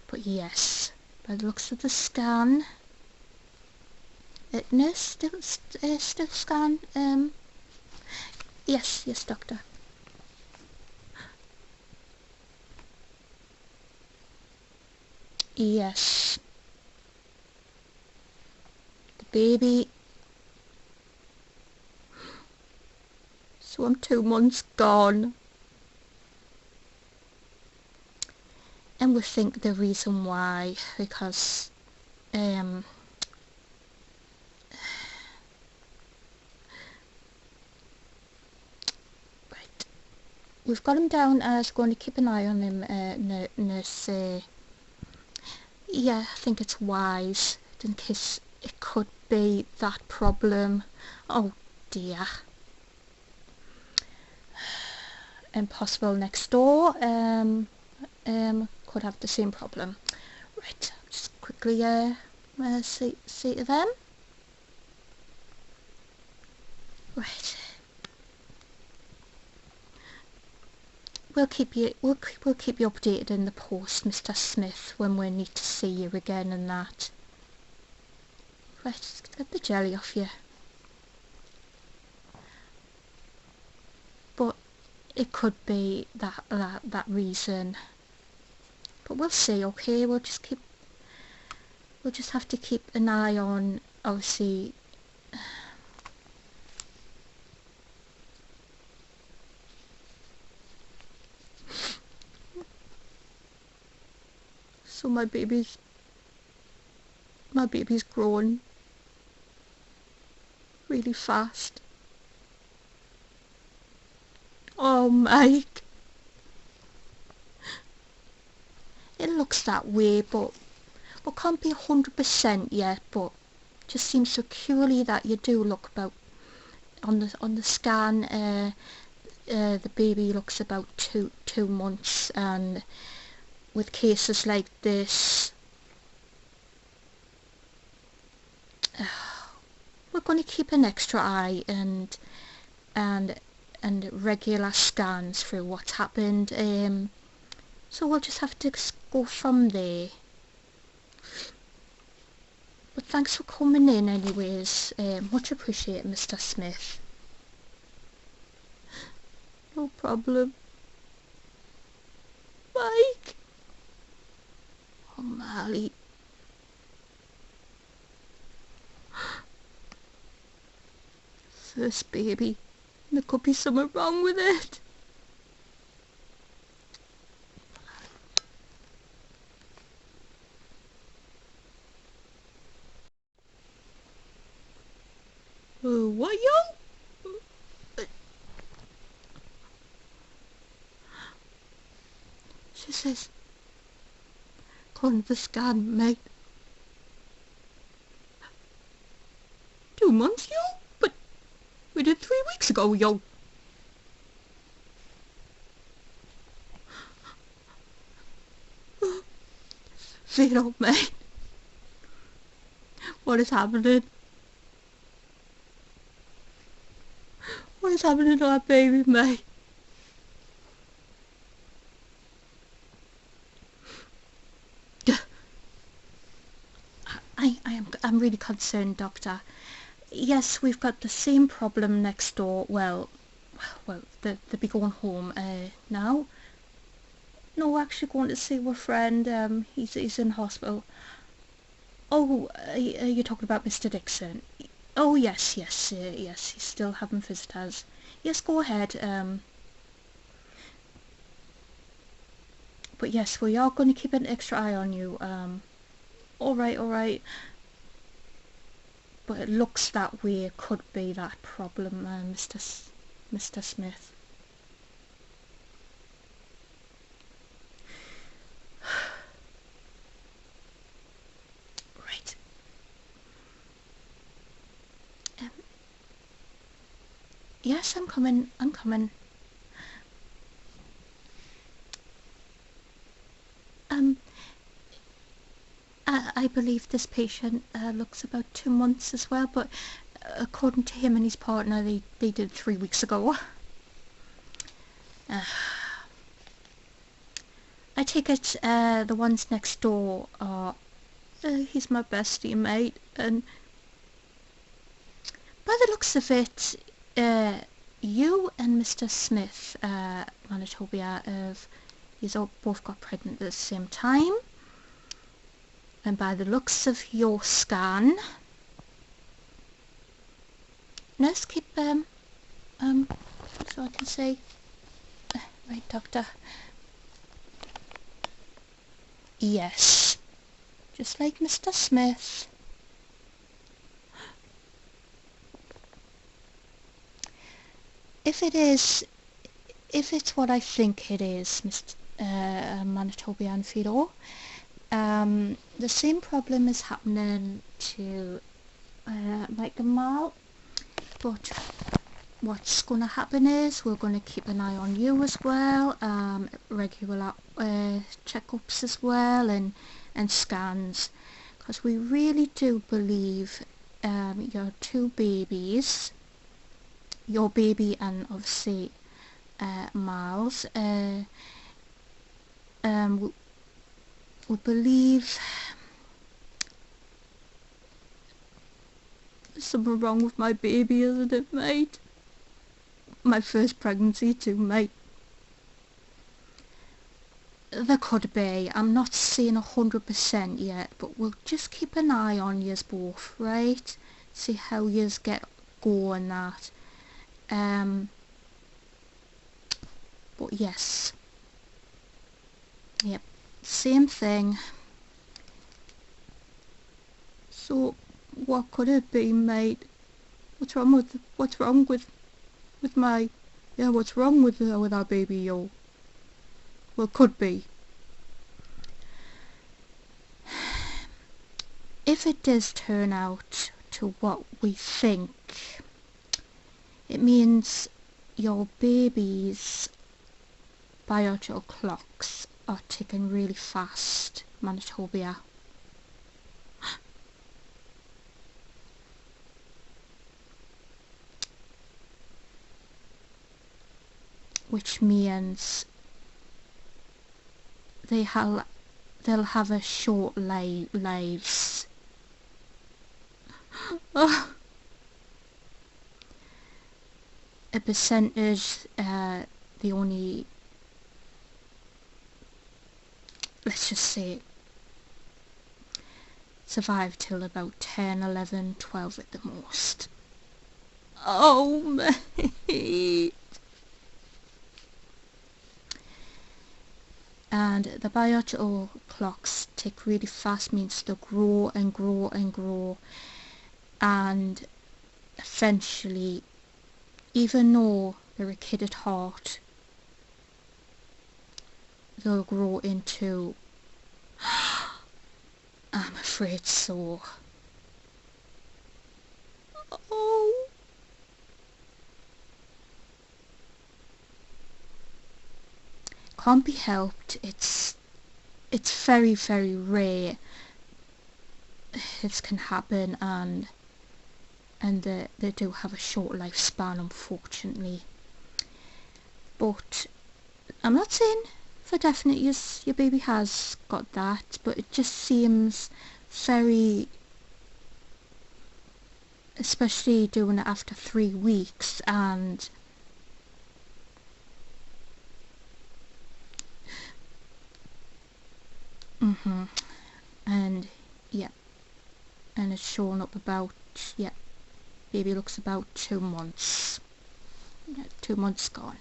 But yes, by the looks of the scan, nurse, still scan. Yes, doctor. Yes, the baby. So I'm 2 months gone. and we think the reason why, because right, we've got him down as going to keep an eye on him, nurse. Yeah, I think it's wise in case it could be that problem. Oh dear. Impossible next door could have the same problem. Right, just quickly see to them. Right. We'll keep you updated in the post, Mr. Smith, when we need to see you again and that. Right, let's get the jelly off you. But it could be that reason. But we'll see, okay? We'll just have to keep an eye on, obviously, so my baby's grown really fast. Oh, Mike. It looks that way, but we can't be 100% yet, but just seems securely that you do look about, on the scan, the baby looks about two months, and with cases like this, we're going to keep an extra eye and regular scans through what's happened. So we'll just have to go from there. But thanks for coming in anyways. Much appreciated, Mr. Smith. No problem. Mike. Oh, Marley. First baby. There could be something wrong with it. Oh, what, yo? She says, according to the scan, mate. 2 months, yo? But we did 3 weeks ago, yo. Vito, mate. What is happening? What is happening to our baby, mate? I'm really concerned, Doctor. Yes, we've got the same problem next door. Well, they'll be going home now. No, we're actually going to see our friend. He's in hospital. Oh, are you talking about Mr. Dixon? Oh, yes, yes, he's still having visitors. Yes, go ahead. But yes, we are going to keep an extra eye on you. All right. But it looks that way. It could be that problem, Mr. Smith. Right. Yes, I'm coming. I believe this patient looks about 2 months as well, but according to him and his partner, they did 3 weeks ago. I take it the ones next door are... he's my bestie, mate, and by the looks of it, you and Mr. Smith, Manitobia, you've both got pregnant at the same time. And by the looks of your scan, nurse, keep so I can say, right, doctor. Yes, just like Mr. Smith. If it's what I think it is, Mr. Manitobian Fido, the same problem is happening to Mike and Mal, but what's going to happen is we're going to keep an eye on you as well, regular checkups as well, and scans, because we really do believe your two babies, your baby and obviously Mal's, we believe there's something wrong with my baby, isn't it, mate? My first pregnancy too, mate. There could be. I'm not saying 100% yet, but we'll just keep an eye on yous both, right? See how yous get going that. But yes. Yep. Same thing. So, what could it be, mate? What's wrong with my, yeah, what's wrong with our baby, yo? Well, could be. If it does turn out to what we think, it means your baby's biological clocks are ticking really fast, Manitobia. Which means they'll have a short lives. A percentage, the only, let's just say, survive till about 10, 11, 12 at the most. Oh, mate. And the biological clocks tick really fast, means they'll grow and grow and grow, and eventually, even though they're a kid at heart, they'll grow into, I'm afraid so. Oh. Can't be helped. It's very, very rare this can happen, and they do have a short lifespan, unfortunately. But I'm not saying for definite your baby has got that, but it just seems very, especially doing it after 3 weeks, and and yeah, and it's showing up about, yeah, baby looks about 2 months. Yeah, 2 months gone.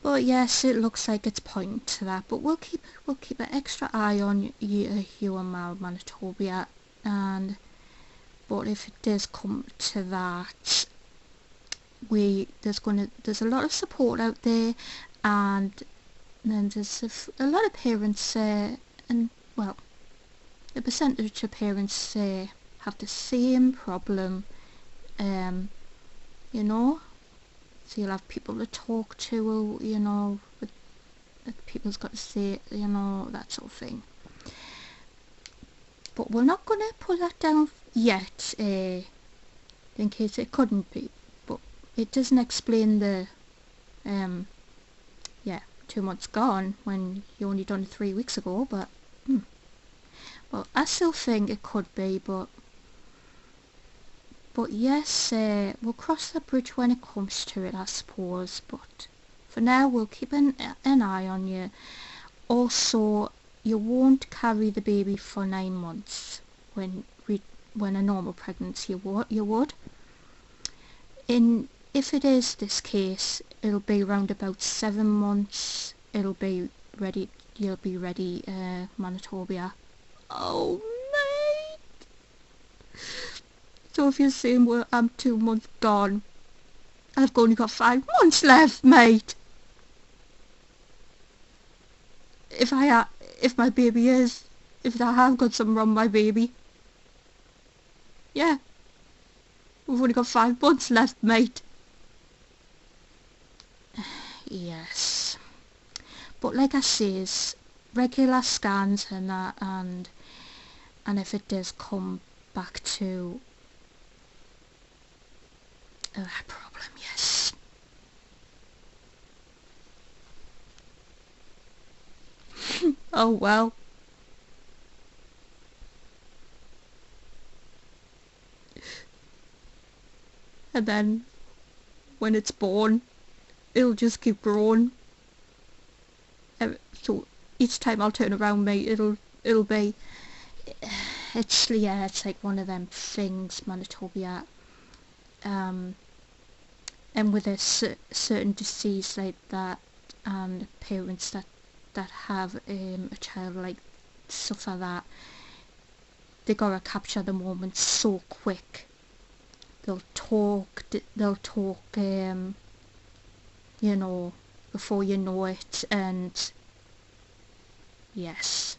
But yes, it looks like it's pointing to that. But we'll keep an extra eye on you and Mal, Manitobia, and but if it does come to that, there's a lot of support out there, and then there's a lot of parents, and well, the percentage of parents have the same problem, you know. So you'll have people to talk to, you know, that people's got to say, you know, that sort of thing. But we're not going to put that down yet, in case it couldn't be. But it doesn't explain the, yeah, 2 months gone when you only done it 3 weeks ago. But well, I still think it could be, but yes, we'll cross that bridge when it comes to it, I suppose. But for now, we'll keep an eye on you. Also, you won't carry the baby for 9 months when a normal pregnancy you would. If it is this case, it'll be around about 7 months. It'll be ready you'll be ready, Manitoba. Oh, mate. So if you're saying, well, I'm 2 months gone, I've only got 5 months left, mate. If my baby if I have got something wrong with my baby, yeah, we've only got 5 months left, mate. Yes. But like I says, regular scans and that, and if it does come back to a problem, yes. Oh well. And then when it's born, it'll just keep growing. So each time I'll turn around, mate, it'll be, it's like one of them things, Manitoba. And with a certain disease like that, and parents that have a child like suffer that, they gotta capture the moment so quick. They'll talk, you know, before you know it, and yes,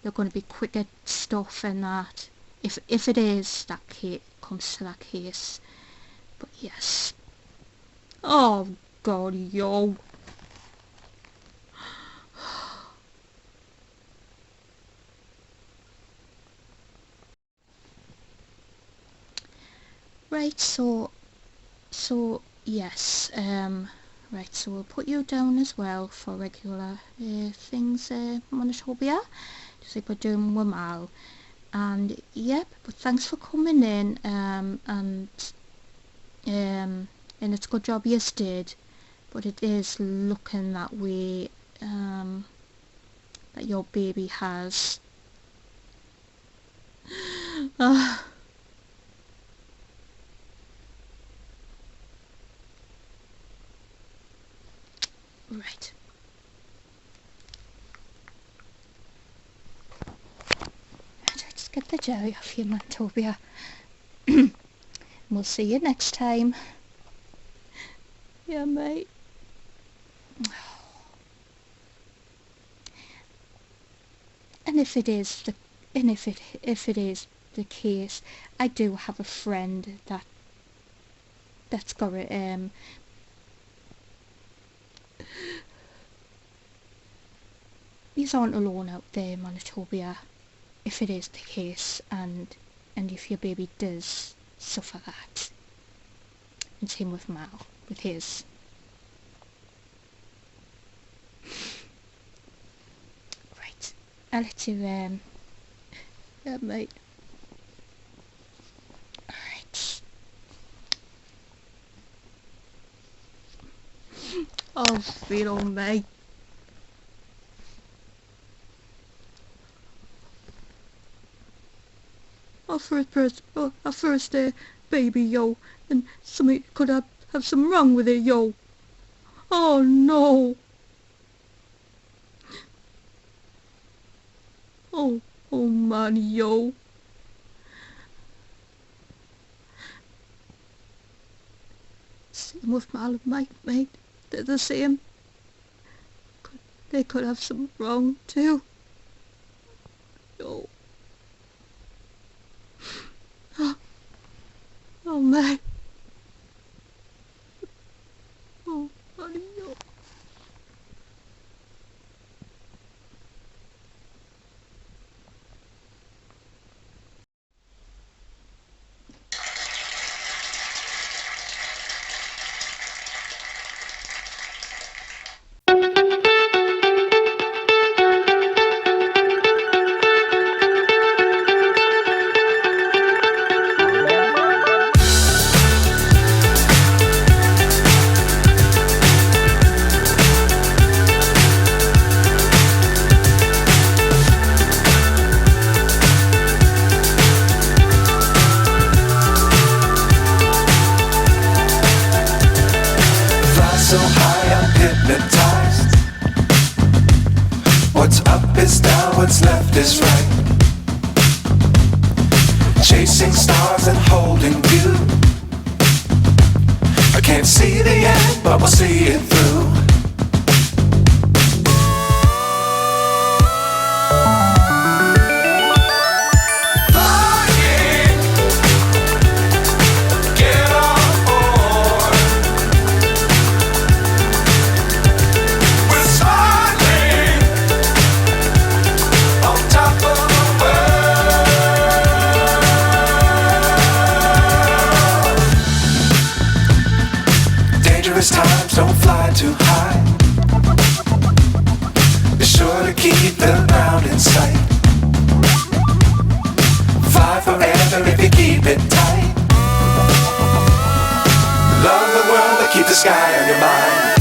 they're going to be quick at stuff and that, if it is that comes to that case. But yes. Oh God, yo. Right, so yes, right, so we'll put you down as well for regular things, Manitoba, just like we're doing with Mal. And yep, but thanks for coming in, and it's a good job you did, but it is looking that way, that your baby has right. Let's get the jelly off you, Manitoba. We'll see you next time. Yeah, mate. And if it is the case, I do have a friend that's got a you aren't alone out there, Manitoba, if it is the case, and if your baby does suffer that. And same with Mal, with his. Right, I'll let you, yeah, mate. Alright. Oh, sweet old mate. Our first baby, yo, and something could have some wrong with it, yo. Oh no. Oh man, yo. Same with my mate. They're the same. They could have some wrong too. Yo. Oh man. Oh, honey, yo. Fly so high I'm hypnotized. Up is down, what's left is right. Chasing stars and holding you. I can't see the end, but we'll see it through. Flying, get on board. We're smiling on top of the world. Dangerous times, don't fly too high. Be sure to keep the ground in sight. Fly forever if you keep it tight. Love the world, but keep the sky on your mind.